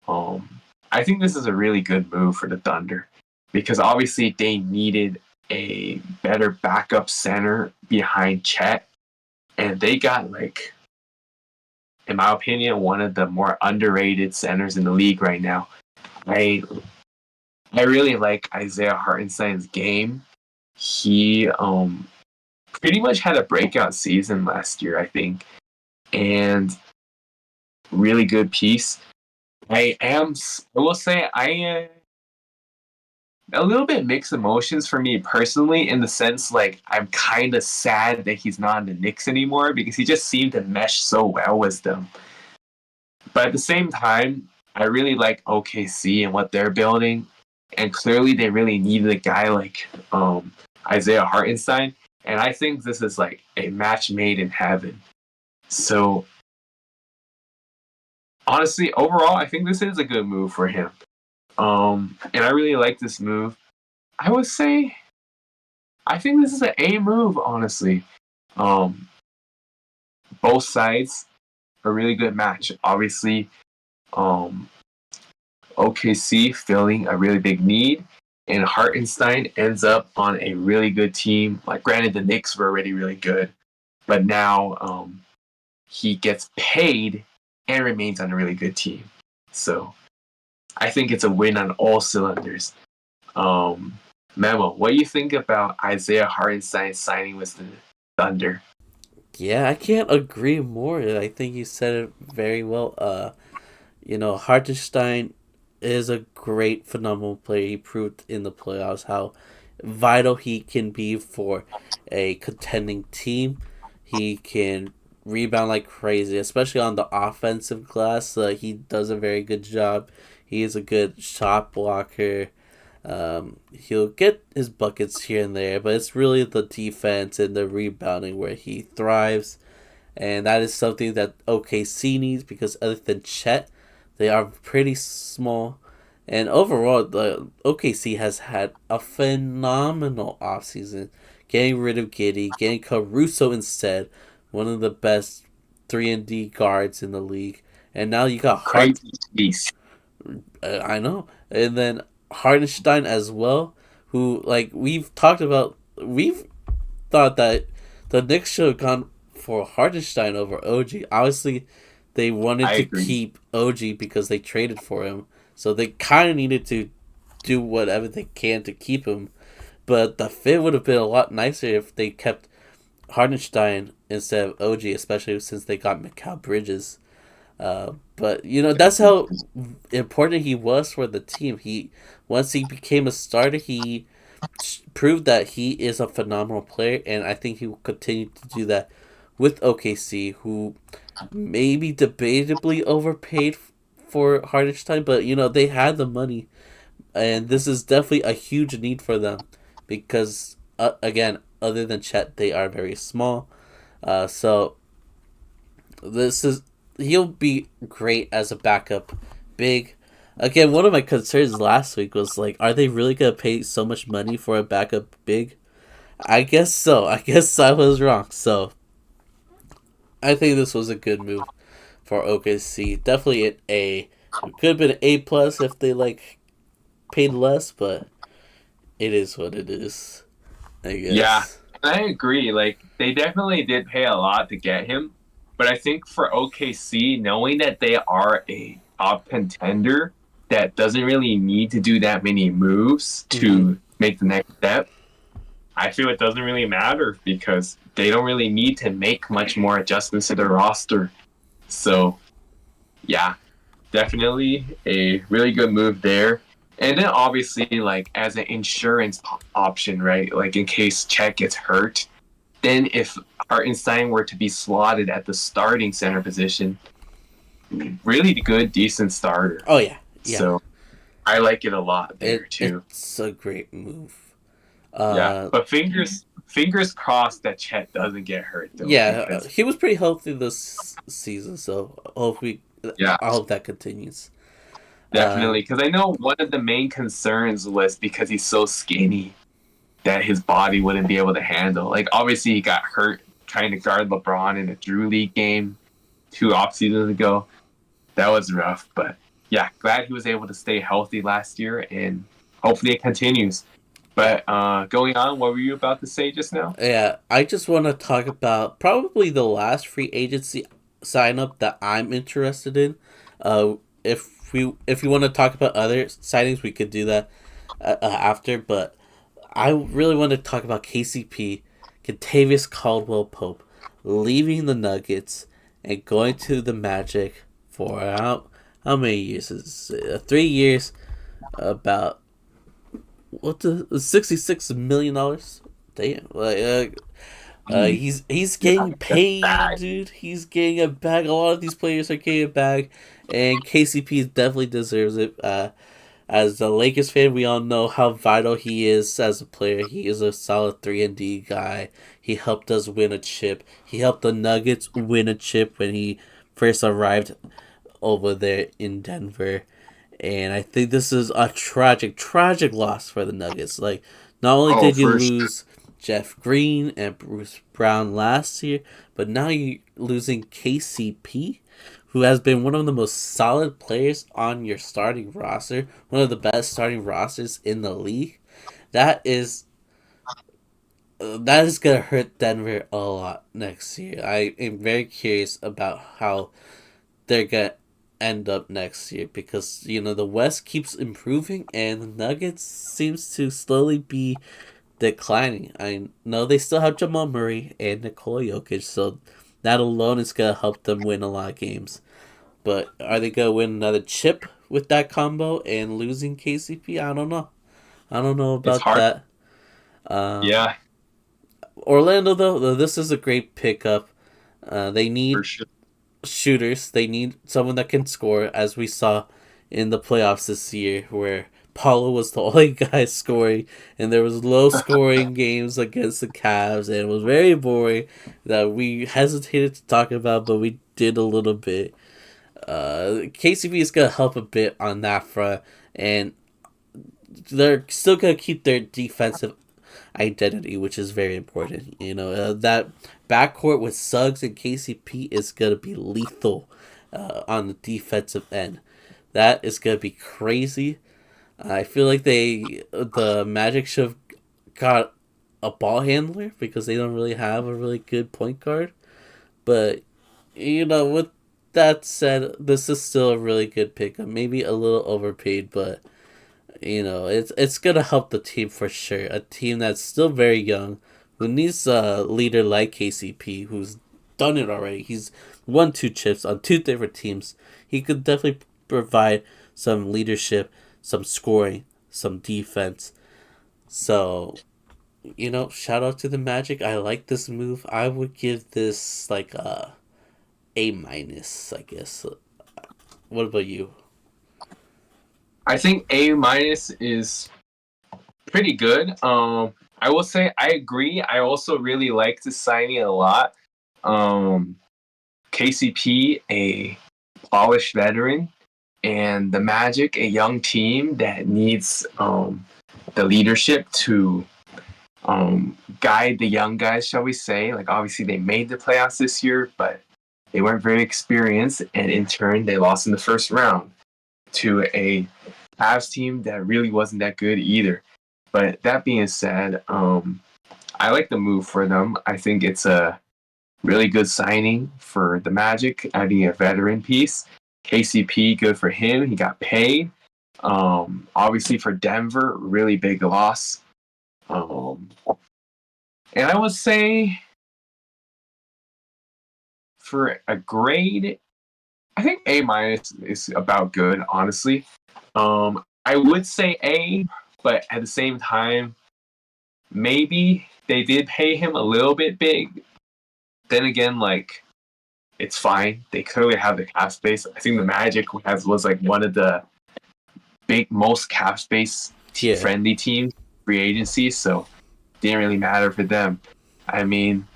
S2: Um, I think this is a really good move for the Thunder because obviously they needed a better backup center behind Chet, and they got like, in my opinion, one of the more underrated centers in the league right now. I I really like Isaiah Hartenstein's game. He pretty much had a breakout season last year, I think, and really good piece. I will say, a little bit mixed emotions for me personally, in the sense like I'm kind of sad that he's not in the Knicks anymore because he just seemed to mesh so well with them. But at the same time, I really like OKC and what they're building, and clearly they really needed a guy like Isaiah Hartenstein, and I think this is like a match made in heaven. So honestly, overall, I think this is a good move for him. And I really like this move. I would say I think this is an A move, honestly. Um, both sides a really good match. Obviously, um, OKC filling a really big need, and Hartenstein ends up on a really good team. Like, granted, the Knicks were already really good, but now he gets paid and remains on a really good team. So I think it's a win on all cylinders. Um, Memo, what do you think about Isaiah Hartenstein signing with the Thunder?
S1: Yeah, I can't agree more. I think you said it very well. Hartenstein is a great, phenomenal player. He proved in the playoffs how vital he can be for a contending team. He can rebound like crazy, especially on the offensive glass. He does a very good job. He is a good shot blocker. He'll get his buckets here and there, but it's really the defense and the rebounding where he thrives. And that is something that OKC needs because other than Chet, they are pretty small. And overall, the OKC has had a phenomenal offseason. Getting rid of Giddy, getting Caruso instead, one of the best 3-and-D guards in the league. And now you got
S2: Crazy piece.
S1: I know. And then Hardenstein as well, who, like, we've thought that the Knicks should have gone for Hartenstein over OG. Obviously, they wanted
S2: I
S1: to
S2: agree.
S1: keep OG because they traded for him. So they kind of needed to do whatever they can to keep him. But the fit would have been a lot nicer if they kept Hartenstein instead of OG, especially since they got Mikal Bridges. But that's how important he was for the team. Once he became a starter, he proved that he is a phenomenal player, and I think he will continue to do that with OKC, who maybe debatably overpaid for Hardenstein, but they had the money, and this is definitely a huge need for them because again, other than Chet, they are very small. So this is he'll be great as a backup big. Again, one of my concerns last week was like, are they really gonna pay so much money for a backup big? I guess so. I guess I was wrong. So I think this was a good move for OKC. Definitely an A. It could have been an A plus if they like paid less, but it is what it is. I
S2: Yeah,
S1: guess.
S2: I agree. Like, they definitely did pay a lot to get him, But I think for OKC, knowing that they are a top contender that doesn't really need to do that many moves
S1: Mm-hmm.
S2: to make the next step, I feel it doesn't really matter because they don't really need to make much more adjustments to their roster. So, yeah, definitely a really good move there. And then obviously, like as an insurance option, right? Like in case Chet gets hurt, then if Hartenstein were to be slotted at the starting center position, really good, decent starter.
S1: Oh yeah, yeah.
S2: So I like it a lot there too.
S1: It's a great move.
S2: Yeah,
S1: Uh,
S2: but fingers crossed that Chet doesn't get hurt though,
S1: yeah,
S2: because
S1: he was pretty healthy this season, so hopefully,
S2: yeah,
S1: I hope that continues. Uh,
S2: definitely. Because I know one of the main concerns was because he's so skinny that his body wouldn't be able to handle. Like obviously he got hurt trying to guard LeBron in a Drew League game 2 off seasons ago. That was rough, but yeah, glad he was able to stay healthy last year, and hopefully it continues. But going on, what were you about to say just now?
S1: yeah, I just want to talk about probably the last free agency sign up that I'm interested in. If we want to talk about other signings, we could do that after. But I really want to talk about KCP, Kentavious Caldwell-Pope, leaving the Nuggets and going to the Magic for how many years? Is it, 3 years? About what the $66 million? Damn, he's
S2: Yeah,
S1: getting
S2: that's
S1: paid,
S2: bad.
S1: dude. He's getting a bag. A lot of these players are getting a bag, and KCP definitely deserves it. As a Lakers fan, we all know how vital he is as a player. He is a solid 3-and-D guy. He helped us win a chip. He helped the Nuggets win a chip when he first arrived over there in Denver. And I think this is a tragic, tragic loss for the Nuggets. Like, not only
S2: Oh,
S1: did you
S2: for sure.
S1: lose Jeff Green and Bruce Brown last year, but now you're losing KCP, who has been one of the most solid players on your starting roster, one of the best starting rosters in the league. That is that is gonna hurt Denver a lot next year. I am very curious about how they're gonna end up next year because the West keeps improving and the Nuggets seems to slowly be declining. I know they still have Jamal Murray and Nikola Jokic, so that alone is gonna help them win a lot of games. But are they gonna win another chip with that combo and losing KCP? I don't know. I don't know
S2: It's
S1: about
S2: hard.
S1: that. Um,
S2: Yeah,
S1: Orlando though, this is a great pickup. They
S2: for
S1: need
S2: sure.
S1: shooters. They need someone that can score, as we saw in the playoffs this year, where Paulo was the only guy scoring, and there was low scoring games against the Cavs, and it was very boring that we hesitated to talk about, but we did a little bit. KCP is gonna help a bit on that front, and they're still gonna keep their defensive identity, which is very important. That backcourt with Suggs and KCP is gonna be lethal on the defensive end. That is gonna be crazy. I feel like the Magic should have got a ball handler because they don't really have a really good point guard. But with that said, this is still a really good pickup. Maybe a little overpaid, but it's gonna help the team for sure. A team that's still very young, who needs a leader like KCP, who's done it already. He's won 2 chips on 2 different teams. He could definitely provide some leadership, some scoring, some defense. So, shout out to the Magic. I like this move. I would give this like A minus, I guess. What about you?
S2: I think A- is pretty good. I will say I agree. I also really like the signing a lot. Um, KCP, a polished veteran, and the Magic, a young team that needs the leadership to guide the young guys, shall we say. Like, obviously, they made the playoffs this year, but they weren't very experienced, and in turn, they lost in the first round to a Cavs team that really wasn't that good either. But that being said, I like the move for them. I think it's a really good signing for the Magic, adding a veteran piece. KCP, good for him. He got paid. Obviously for Denver, really big loss. And I would say for a grade, I think A minus is about good, honestly. I would say A, but at the same time, maybe they did pay him a little bit big. Then again, like, it's fine. They clearly have the cap space. I think the Magic was like one of the most cap space friendly teams, free agency, so it didn't really matter for them. I mean,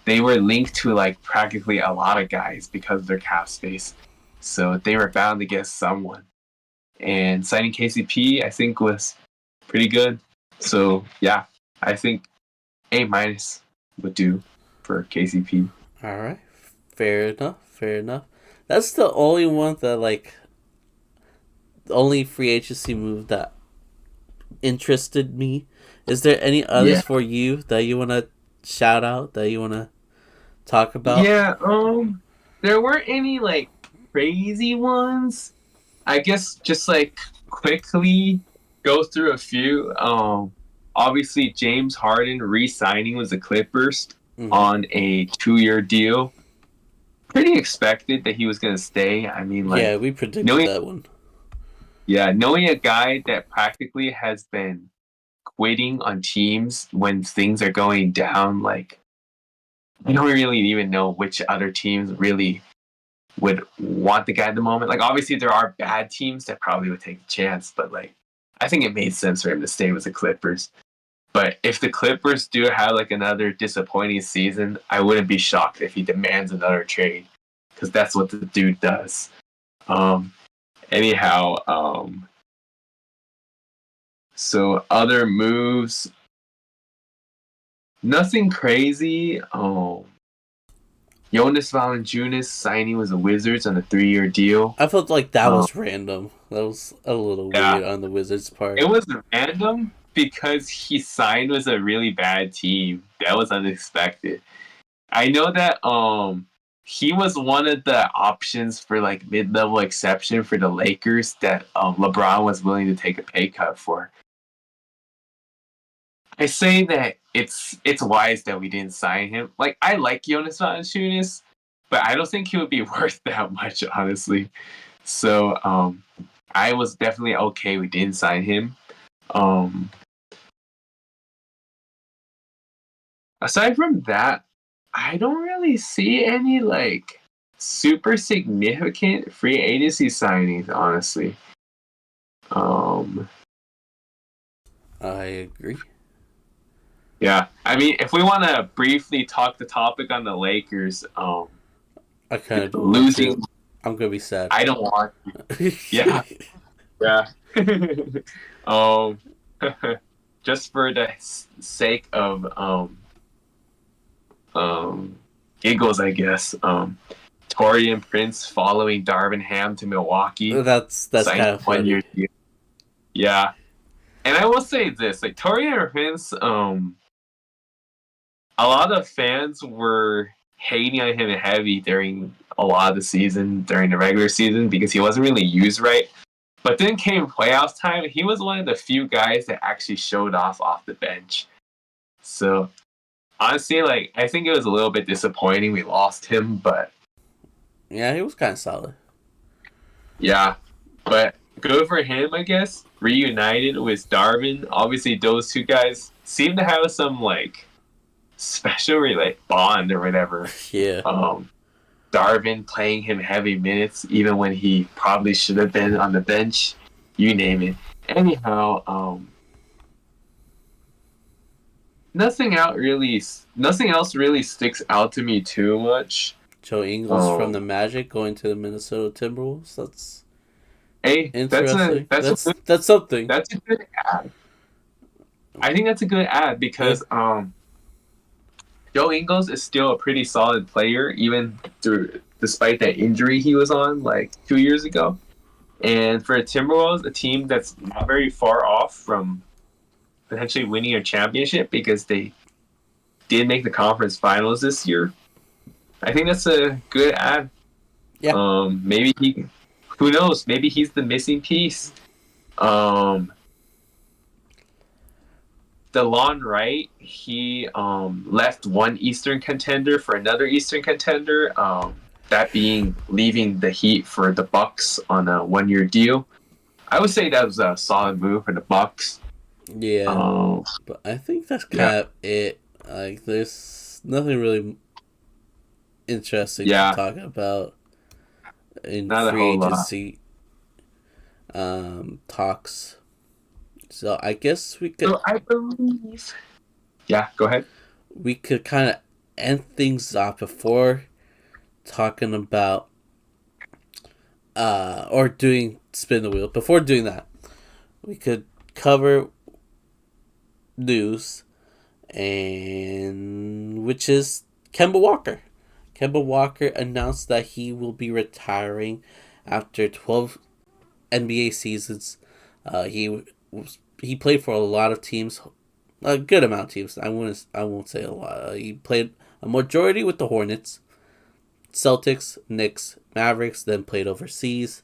S2: they were linked to like practically a lot of guys because of their cap space. So they were bound to get someone. And signing KCP, I think, was pretty good. So yeah, I think A minus would do for KCP.
S1: All right, fair enough. Fair enough. That's the only one that like the only free agency move that interested me. Is there any others for you that you want to shout out, that you want to talk about?
S2: Yeah, there weren't any like crazy ones. I guess just like quickly go through a few. Obviously James Harden re-signing with the Clippers on a 2-year deal. Pretty expected that he was gonna stay. I mean, like,
S1: yeah, we predicted that one.
S2: Yeah, knowing a guy that practically has been quitting on teams when things are going down, like, I don't really even know which other teams really would want the guy at the moment. Like, obviously, there are bad teams that probably would take a chance, but, like, I think it made sense for him to stay with the Clippers. But if the Clippers do have, like, another disappointing season, I wouldn't be shocked if he demands another trade, because that's what the dude does. Anyhow, so other moves, nothing crazy. Jonas Valanciunas signing with the Wizards on a 3-year deal.
S1: I felt like that was random. That was a little weird on the Wizards' part.
S2: It was random because he signed with a really bad team. That was unexpected. I know that he was one of the options for like mid-level exception for the Lakers that LeBron was willing to take a pay cut for. I say that it's wise that we didn't sign him. Like, I like Jonas Valanciunas, but I don't think he would be worth that much, honestly. So I was definitely okay we didn't sign him. Aside from that, I don't really see any like super significant free agency signings, honestly.
S1: I agree.
S2: Yeah, I mean, if we want to briefly talk the topic on the Lakers,
S1: I kind of
S2: losing.
S1: I'm gonna be sad.
S2: I don't want to. Yeah, yeah. Just for the sake of giggles, I guess. Taurean Prince following Darvin Ham to Milwaukee.
S1: That's kind of funny.
S2: Yeah, and I will say this: like Taurean Prince, a lot of fans were hating on him heavy during a lot of the season, during the regular season, because he wasn't really used right. But then came playoff time, he was one of the few guys that actually showed off the bench. So honestly, like, I think it was a little bit disappointing we lost him, but
S1: yeah, he was kind of solid.
S2: Yeah, but good for him, I guess. Reunited with Darvin. Obviously, those two guys seem to have some like special like bond or whatever.
S1: Yeah.
S2: Darvin playing him heavy minutes even when he probably should have been on the bench. You name it. Anyhow, nothing else really sticks out to me too much.
S1: Joe Ingles from the Magic going to the Minnesota Timberwolves. That's
S2: interesting.
S1: That's something.
S2: That's a good ad. I think that's a good ad because Joe Ingles is still a pretty solid player, even despite that injury he was on like 2 years ago. And for the Timberwolves, a team that's not very far off from potentially winning a championship because they did make the conference finals this year. I think that's a good ad.
S1: Yeah.
S2: Maybe who knows? Maybe he's the missing piece. Um, DeLon Wright, he left one Eastern contender for another Eastern contender. That being leaving the Heat for the Bucks on a 1-year deal. I would say that was a solid move for the Bucks.
S1: Yeah. But I think that's
S2: Yeah,
S1: kind of it. Like, there's nothing really interesting to
S2: yeah,
S1: talk about in
S2: not a
S1: free
S2: whole lot.
S1: agency talks. So I guess
S2: So I believe. Yeah, go ahead.
S1: we could kind of end things off before talking about or doing spin the wheel. Before doing that, we could cover news, and which is Kemba Walker. Kemba Walker announced that he will be retiring after 12 NBA seasons. He played for a lot of teams, a good amount of teams. I won't say a lot. He played a majority with the Hornets, Celtics, Knicks, Mavericks. Then played overseas.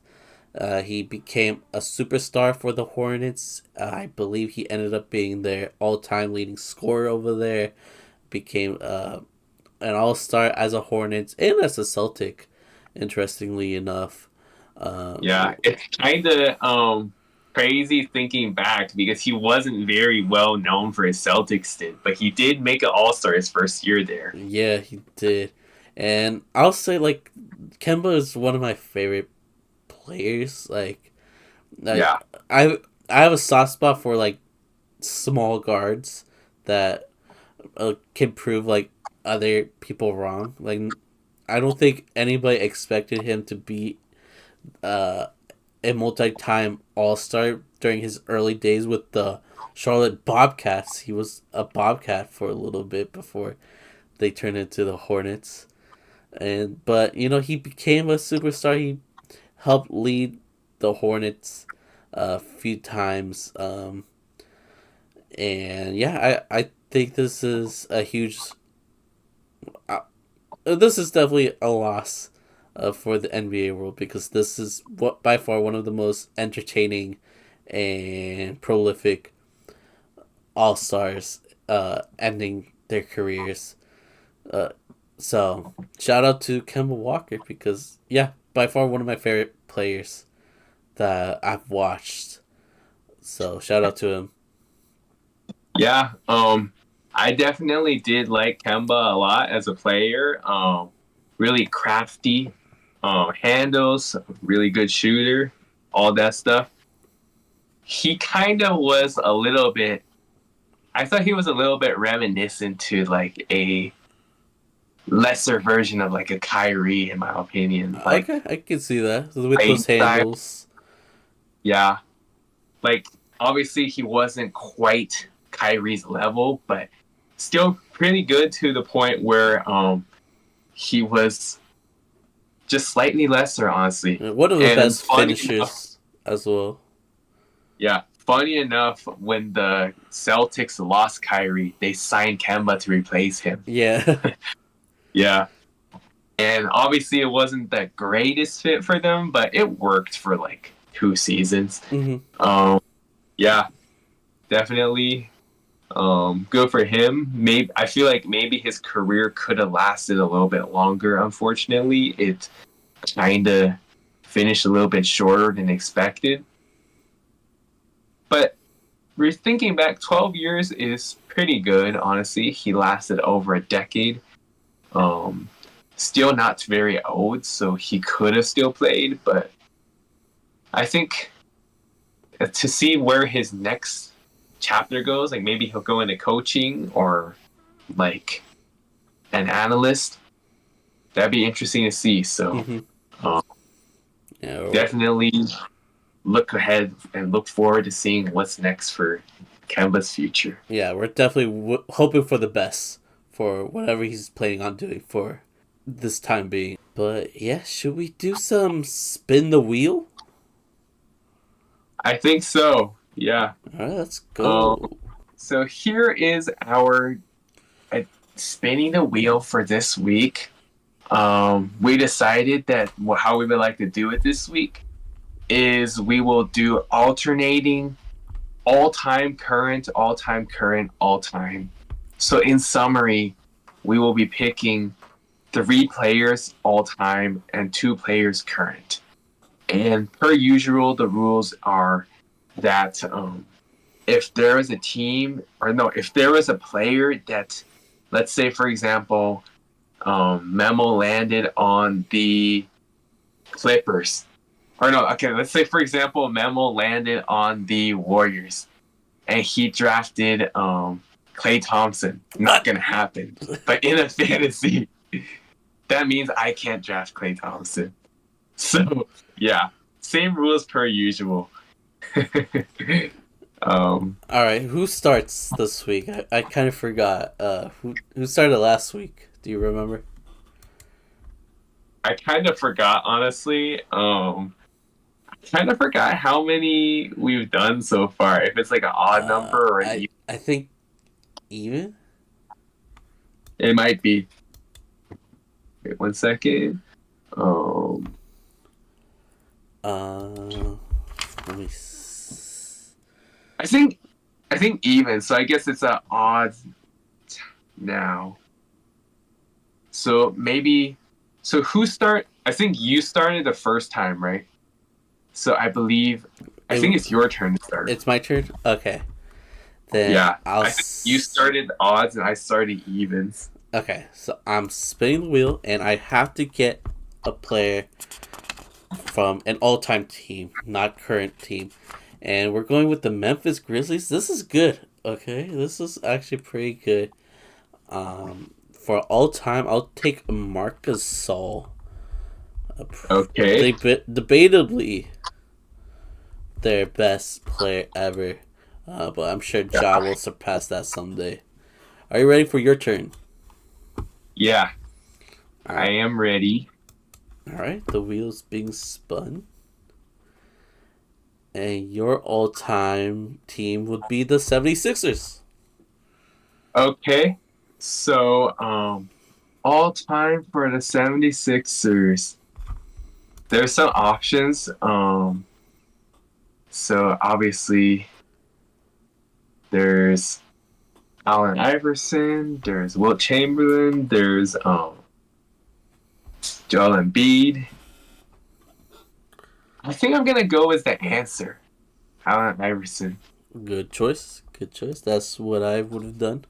S1: He became a superstar for the Hornets. I believe he ended up being their all-time leading scorer over there. Became an all-star as a Hornets and as a Celtic. Interestingly enough,
S2: Yeah, it's kind of crazy thinking back because he wasn't very well known for his Celtics stint, but he did make an All Star his first year there.
S1: yeah, he did. And I'll say, like, Kemba is one of my favorite players. Like
S2: Yeah,
S1: I have a soft spot for like small guards that can prove like other people wrong. Like, I don't think anybody expected him to be uh, a multi-time All-Star during his early days with the Charlotte Bobcats. He was a Bobcat for a little bit before they turned into the Hornets. And but he became a superstar. He helped lead the Hornets a few times. And yeah, I think this is a huge. This is definitely a loss for the NBA world, because this is what by far one of the most entertaining and prolific all stars ending their careers. Uh, so shout out to Kemba Walker, because yeah, by far one of my favorite players that I've watched. So shout out to him.
S2: yeah. I definitely did like Kemba a lot as a player. Really crafty, handles, really good shooter, all that stuff. He kind of was a little bit. I thought he was a little bit reminiscent to like a lesser version of like a Kyrie, in my opinion.
S1: Okay, I can see that with
S2: Play
S1: those
S2: style,
S1: handles.
S2: yeah. Like obviously he wasn't quite Kyrie's level, but still pretty good to the point where he was just slightly lesser, honestly.
S1: One of the
S2: And
S1: best
S2: funny enough,
S1: finishers as well.
S2: yeah, funny enough, when the Celtics lost Kyrie, they signed Kemba to replace him.
S1: Yeah.
S2: Yeah. And obviously, it wasn't the greatest fit for them, but it worked for like 2 seasons.
S1: hmm
S2: Um, yeah, definitely good for him. Maybe I feel like maybe his career could have lasted a little bit longer. Unfortunately, it kind of finished a little bit shorter than expected. But we're thinking back, 12 years is pretty good. Honestly, he lasted over a decade. Um, Still not very old, so he could have still played, but I think to see where his next chapter goes, like maybe he'll go into coaching or like an analyst, that'd be interesting to see. So
S1: hmm
S2: um,
S1: Yeah.
S2: definitely look ahead and look forward to seeing what's next for Kemba's future.
S1: Yeah, we're definitely hoping for the best for whatever he's planning on doing for this time being. But yeah, should we do some spin the wheel?
S2: I think so. Yeah.
S1: All right, let's
S2: Um,
S1: go.
S2: so here is our spinning the wheel for this week. We decided that how we would like to do it this week is we will do alternating all-time current, all-time current, all-time. So in summary, we will be picking 3 players all-time and 2 players current. And per usual, the rules are that if there is a team, or no, if there is a player that, let's say, for example, Memo landed on the Clippers. Or no, okay, let's say, for example, Memo landed on the Warriors and he drafted Klay Thompson. Not going to happen. But in a fantasy, that means I can't draft Klay Thompson. So, yeah, same rules per usual.
S1: All right, who starts this week? I kind of forgot. Who started last week? Do you remember?
S2: I kind of forgot, honestly. Kind of forgot how many we've done so far. If it's like an odd number or an even.
S1: I think even.
S2: It might be. Wait 1 second.
S1: Let me.
S2: I think even. So I guess it's an odd now. So maybe. So who start? I think you started the first time, right? So I think it's your turn to start.
S1: It's my turn. Okay. Then
S2: yeah, I think you started odds and I started evens.
S1: Okay, so I'm spinning the wheel and I have to get a player from an all-time team, not current team. And we're going with the Memphis Grizzlies. This is good. Okay, this is actually pretty good. For all time, I'll take Marc Gasol.
S2: Okay.
S1: Debatably their best player ever. But I'm sure Ja will surpass that someday. Are you ready for your turn?
S2: Yeah. I am ready.
S1: Alright, the wheel's being spun. And your all-time team would be the 76ers.
S2: Okay. So, all time for the 76ers. There's some options. So obviously there's Allen Iverson, there's Wilt Chamberlain, there's Joel Embiid. I think I'm gonna go with the answer. Allen Iverson.
S1: Good choice. Good choice. That's what I would have done.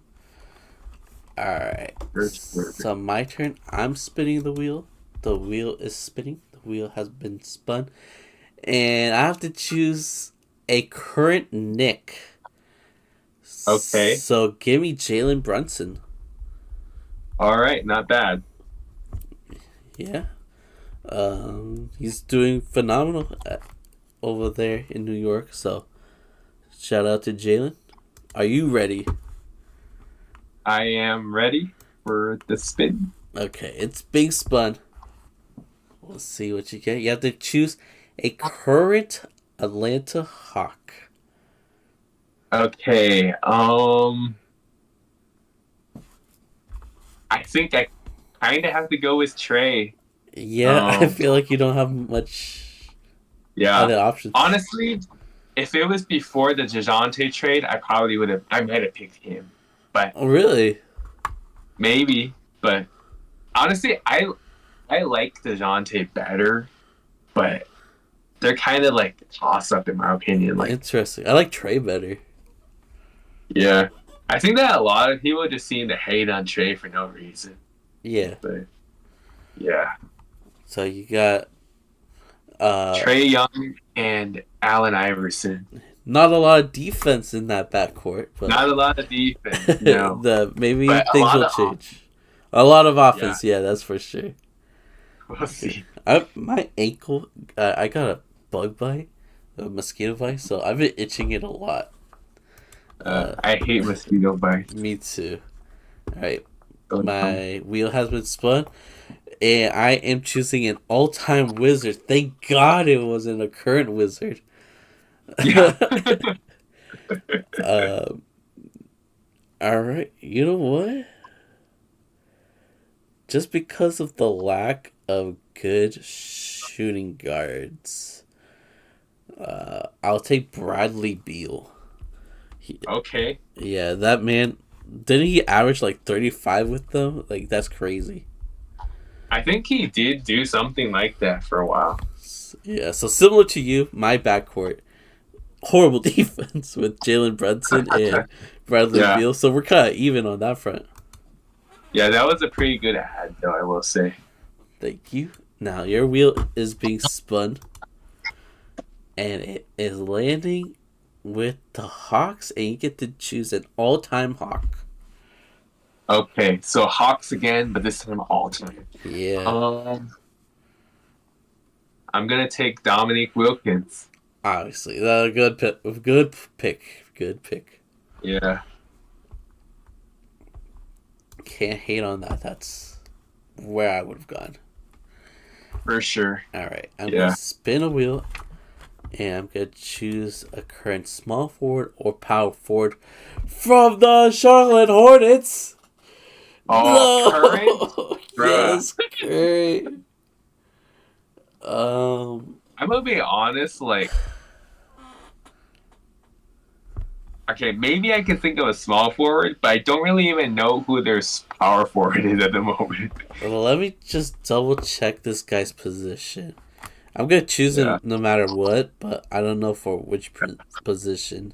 S1: Alright. So my turn. I'm spinning the wheel. The wheel is spinning. The wheel has been spun. And I have to choose a current Knick.
S2: Okay.
S1: So give me Jalen Brunson.
S2: Alright, not bad.
S1: Yeah. He's doing phenomenal over there in New York. So shout out to Jalen. Are you ready?
S2: I am ready for the spin.
S1: Okay, it's being spun. We'll see what you get. You have to choose a current Atlanta Hawk.
S2: Okay. I think I kind of have to go with Trey.
S1: Yeah, I feel like you don't have much other options.
S2: Honestly, if it was before the DeJounte trade, I might have picked him. But
S1: really?
S2: Maybe. But honestly, I like DeJounte better, but they're kind of like toss up in my opinion. Like,
S1: interesting. I like Trey better.
S2: Yeah. I think that a lot of people just seem to hate on Trey for no reason.
S1: Yeah.
S2: But yeah.
S1: So you got
S2: Trae Young and Allen Iverson.
S1: Not a lot of defense in that backcourt. But
S2: not a lot of defense. No.
S1: Maybe things will change. A lot of offense, yeah, that's for sure.
S2: We'll see.
S1: My ankle, I got a bug bite, a mosquito bite, so I've been itching it a lot.
S2: I hate mosquito bites.
S1: Me too. Alright, my wheel has been spun, and I am choosing an all-time wizard. Thank God it wasn't a current wizard.
S2: Yeah.
S1: Alright, you know what? just because of the lack of good shooting guards, I'll take Bradley Beal.
S2: Okay.
S1: Yeah, that man, didn't he average like 35 with them? Like, that's crazy.
S2: I think he did do something like that for a while.
S1: Yeah, so similar to you, my backcourt, horrible defense with Jalen Brunson and Bradley
S2: Yeah.
S1: Beal. So we're kind of even on that front.
S2: Yeah, that was a pretty good ad, though, I will say.
S1: Thank you. Now your wheel is being spun, and it is landing with the Hawks, and you get to choose an all-time Hawk.
S2: Okay, so Hawks again, but this time all time.
S1: Yeah,
S2: I'm gonna take Dominique Wilkins.
S1: obviously, a good pick. Good pick. Good pick.
S2: Yeah,
S1: Can't hate on that. That's where I would have gone.
S2: for sure.
S1: All right, I'm
S2: Yeah.
S1: gonna spin a wheel, and I'm gonna choose a current small forward or power forward from the Charlotte Hornets.
S2: Oh, current?
S1: No,
S2: Bruh.
S1: yes, current.
S2: I'm gonna be honest, like, okay, maybe I can think of a small forward, but I don't really even know who their power forward is at the moment.
S1: let me just double check this guy's position. I'm gonna choose
S2: Yeah.
S1: him no matter what, but I don't know for which position.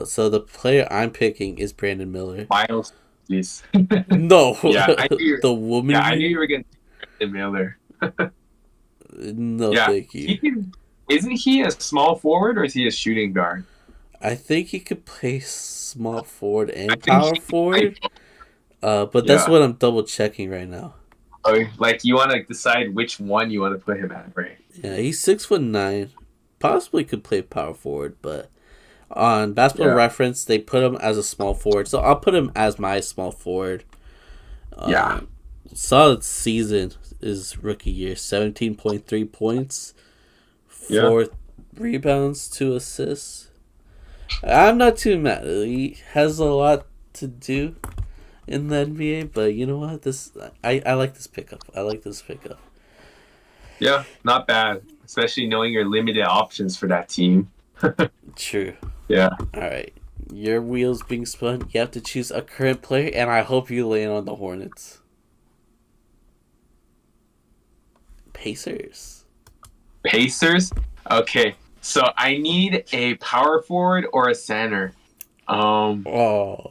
S1: So the player I'm picking is Brandon Miller.
S2: Miles, please.
S1: No,
S2: Yeah, I knew.
S1: the woman.
S2: Yeah, I knew you were gonna take Miller.
S1: No,
S2: Yeah,
S1: thank you.
S2: isn't he a small forward or is he a shooting guard?
S1: I think he could play small forward
S2: I
S1: and
S2: think
S1: power
S2: he played.
S1: forward. But that's
S2: Yeah.
S1: what I'm double checking right now.
S2: Like you want to decide which one you want to put him at, right?
S1: Yeah, he's 6'9". Possibly could play power forward, but on Basketball
S2: Yeah.
S1: Reference they put him as a small forward, so I'll put him as my small forward.
S2: Yeah.
S1: Solid season is rookie year. 17.3 points, 4 rebounds, 2 assists. I'm not too mad. He has a lot to do in the NBA, but you know what? I like this pickup. I like this pickup.
S2: Yeah, not bad. Especially knowing your limited options for that team.
S1: True.
S2: Yeah.
S1: All right. Your wheels being spun. You have to choose a current player, and I hope you land on the Hornets. Pacers.
S2: Pacers? Okay. So I need a power forward or a center.
S1: Oh.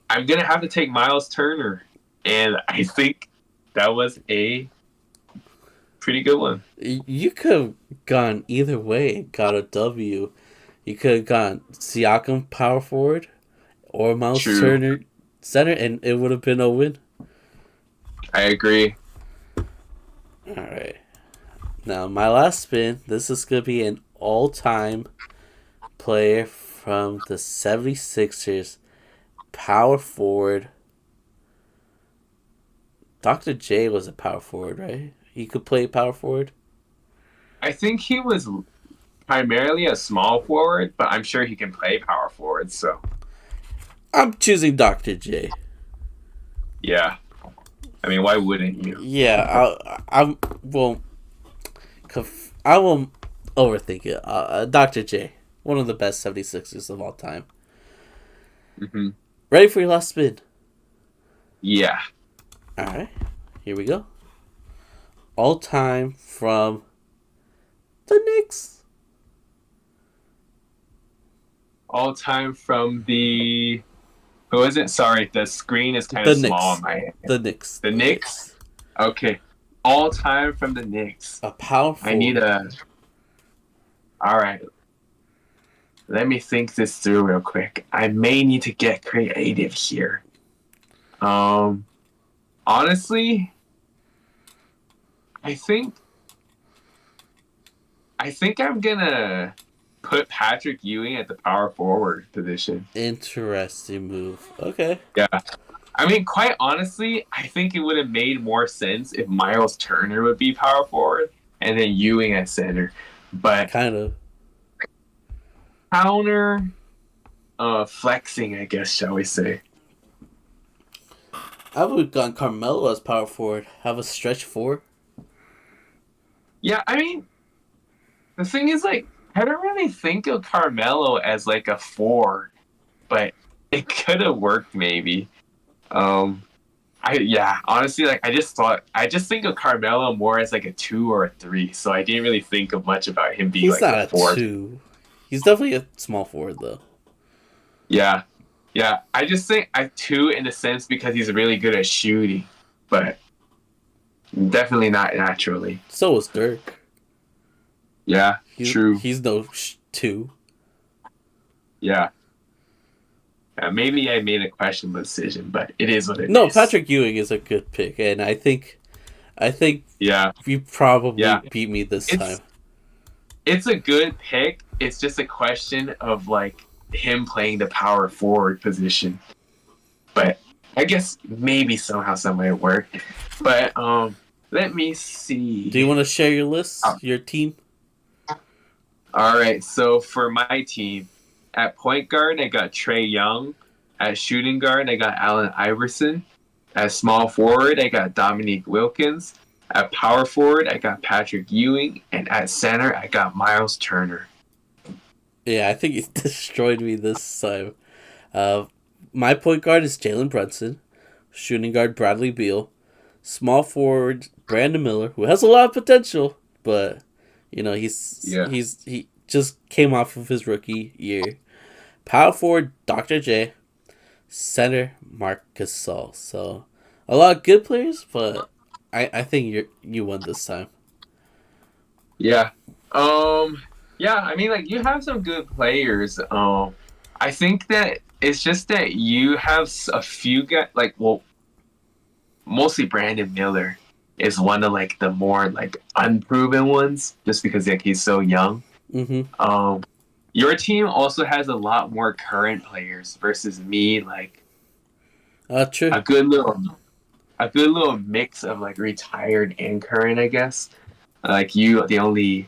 S2: I'm gonna have to take Miles Turner. And I think that was a pretty good one.
S1: You could have gone either way and got a W. You could have gone Siakam power forward or Miles
S2: True.
S1: Turner center, and it would have been a win.
S2: I agree.
S1: All right. Now, my last spin. This is going to be an all-time player from the 76ers, power forward. Dr. J was a power forward, right? He could play power forward.
S2: I think he was primarily a small forward, but I'm sure he can play power forward, so
S1: I'm choosing Dr. J.
S2: yeah. I mean, why wouldn't you?
S1: Yeah, I won't overthink it. Dr. J, one of the best 76ers of all time.
S2: Mm-hmm.
S1: Ready for your last spin?
S2: Yeah.
S1: All right, here we go. All time from the Knicks.
S2: All time from the... Who is it? Sorry, the screen is kind
S1: The
S2: of small
S1: Knicks.
S2: on my end.
S1: The Knicks.
S2: The Knicks? Okay. All time from the Knicks.
S1: A power forward.
S2: I need a... All right. Let me think this through real quick. I may need to get creative here. Honestly, I think I'm gonna put Patrick Ewing at the power forward position.
S1: Interesting move. Okay.
S2: Yeah. I mean, quite honestly, I think it would have made more sense if Miles Turner would be power forward and then Ewing at center. But
S1: Kind of.
S2: counter flexing, I guess, shall we say.
S1: I would have gone Carmelo as power forward. Have a stretch four.
S2: Yeah, I mean, the thing is, like, I don't really think of Carmelo as like a four, but it could have worked maybe. Um, honestly, like I just think of Carmelo more as like a two or a three, so I didn't really think of much about him being
S1: He's
S2: like
S1: not
S2: a
S1: a
S2: four.
S1: two. He's definitely a small forward though.
S2: Yeah, yeah. I just think I two in a sense because he's really good at shooting, but definitely not naturally.
S1: So was Dirk.
S2: Yeah, true.
S1: He's no two.
S2: Yeah. Maybe I made a questionable decision, but it is what it
S1: No,
S2: is.
S1: Patrick Ewing is a good pick, and I think
S2: Yeah,
S1: you probably
S2: yeah.
S1: beat me this time.
S2: It's a good pick. It's just a question of like him playing the power forward position. But I guess maybe somehow some way it work. But let me see.
S1: Do you want to share your list,
S2: Oh,
S1: your team?
S2: all right. So for my team, at point guard I got Trey Young. At shooting guard I got Allen Iverson. At small forward I got Dominique Wilkins. At power forward I got Patrick Ewing, and at center I got Miles Turner.
S1: Yeah, I think you destroyed me this time. Uh, my point guard is Jalen Brunson. Shooting guard Bradley Beal. Small forward Brandon Miller, who has a lot of potential, but
S2: Yeah.
S1: he just came off of his rookie year. Power forward Dr. J. Center Marc Gasol. So a lot of good players, but I think you won this time.
S2: Yeah. Yeah, I mean like you have some good players. I think that it's just that you have a few guys like well mostly Brandon Miller is one of like the more like unproven ones just because like he's so young.
S1: Mm-hmm.
S2: Um your team also has a lot more current players versus me like
S1: True.
S2: a good little a good little mix of like retired and current, I guess. Like you the only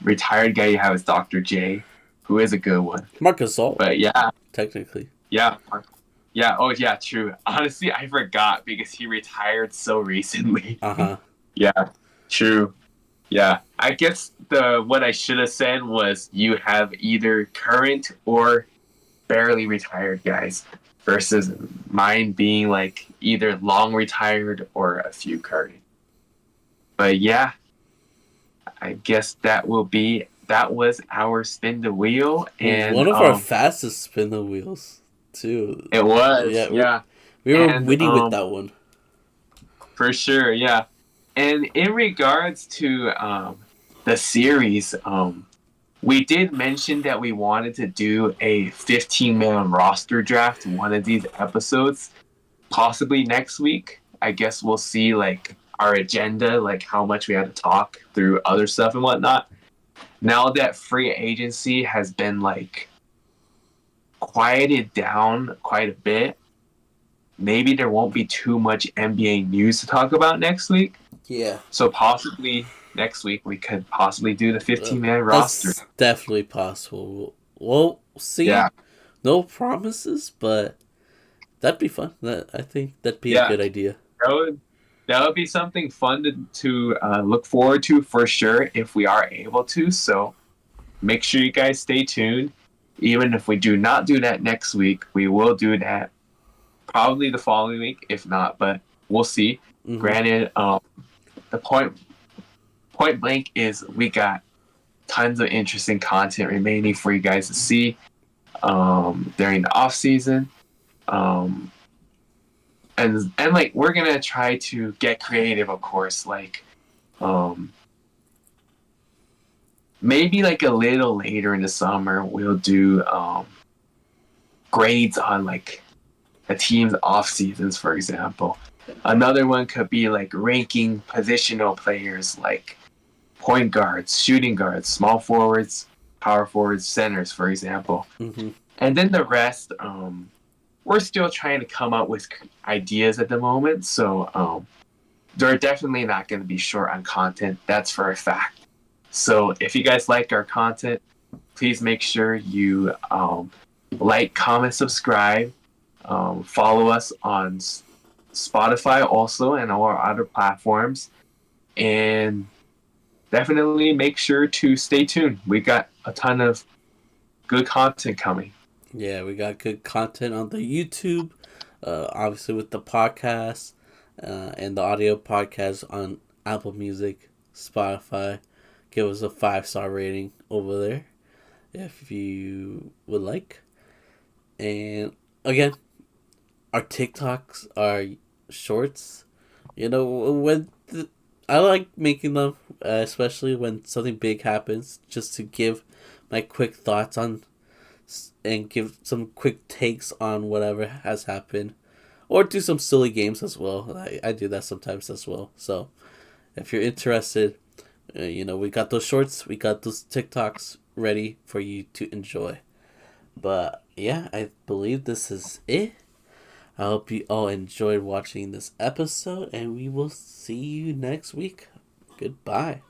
S2: retired guy you have is Dr. J, who is a good one.
S1: Marc Gasol,
S2: But yeah,
S1: technically.
S2: yeah, yeah. Oh yeah, true. Honestly, I forgot because he retired so recently.
S1: Uh-huh.
S2: Yeah, true. Yeah, I guess the what I should have said was you have either current or barely retired guys versus mine being like either long retired or a few current. But yeah, I guess that was our spin the wheel, and
S1: One of our fastest spin the wheels, too.
S2: it was,
S1: Yeah,
S2: yeah.
S1: we were
S2: And
S1: winning with that one.
S2: for sure, yeah. And in regards to the series, we did mention that we wanted to do a 15-man roster draft one of these episodes, possibly next week. I guess we'll see like our agenda, like how much we had to talk through other stuff and whatnot. Now that free agency has been like quieted down quite a bit, maybe there won't be too much NBA news to talk about next week.
S1: Yeah.
S2: So possibly next week we could possibly do the 15-man roster.
S1: That's definitely possible. We'll see.
S2: Yeah.
S1: No promises, but that'd be fun. I think that'd be a good idea.
S2: That would be something fun to look forward to for sure if we are able to. So make sure you guys stay tuned. Even if we do not do that next week, we will do that probably the following week, if not, but we'll see. Mm-hmm. Granted, the point blank is we got tons of interesting content remaining for you guys to see during the off season. And like we're gonna try to get creative, of course. Like, maybe like a little later in the summer, we'll do grades on like a team's off seasons, for example. Another one could be like ranking positional players, like point guards, shooting guards, small forwards, power forwards, centers, for example.
S1: Mm-hmm.
S2: And then the rest, we're still trying to come up with ideas at the moment. So they're definitely not going to be short on content. That's for a fact. So if you guys like our content, please make sure you like, comment, subscribe. Follow us on Spotify also and our other platforms. And definitely make sure to stay tuned. We got a ton of good content coming.
S1: Yeah, we got good content on the YouTube, obviously with the podcast, and the audio podcast on Apple Music, Spotify. Give us a 5-star rating over there if you would like. And again, our TikToks, our shorts, I like making them, especially when something big happens, just to give my quick thoughts on and give some quick takes on whatever has happened, or do some silly games as well. I do that sometimes as well. So if you're interested, we got those shorts, we got those TikToks ready for you to enjoy. But yeah, I believe this is it. I hope you all enjoyed watching this episode, and we will see you next week. Goodbye.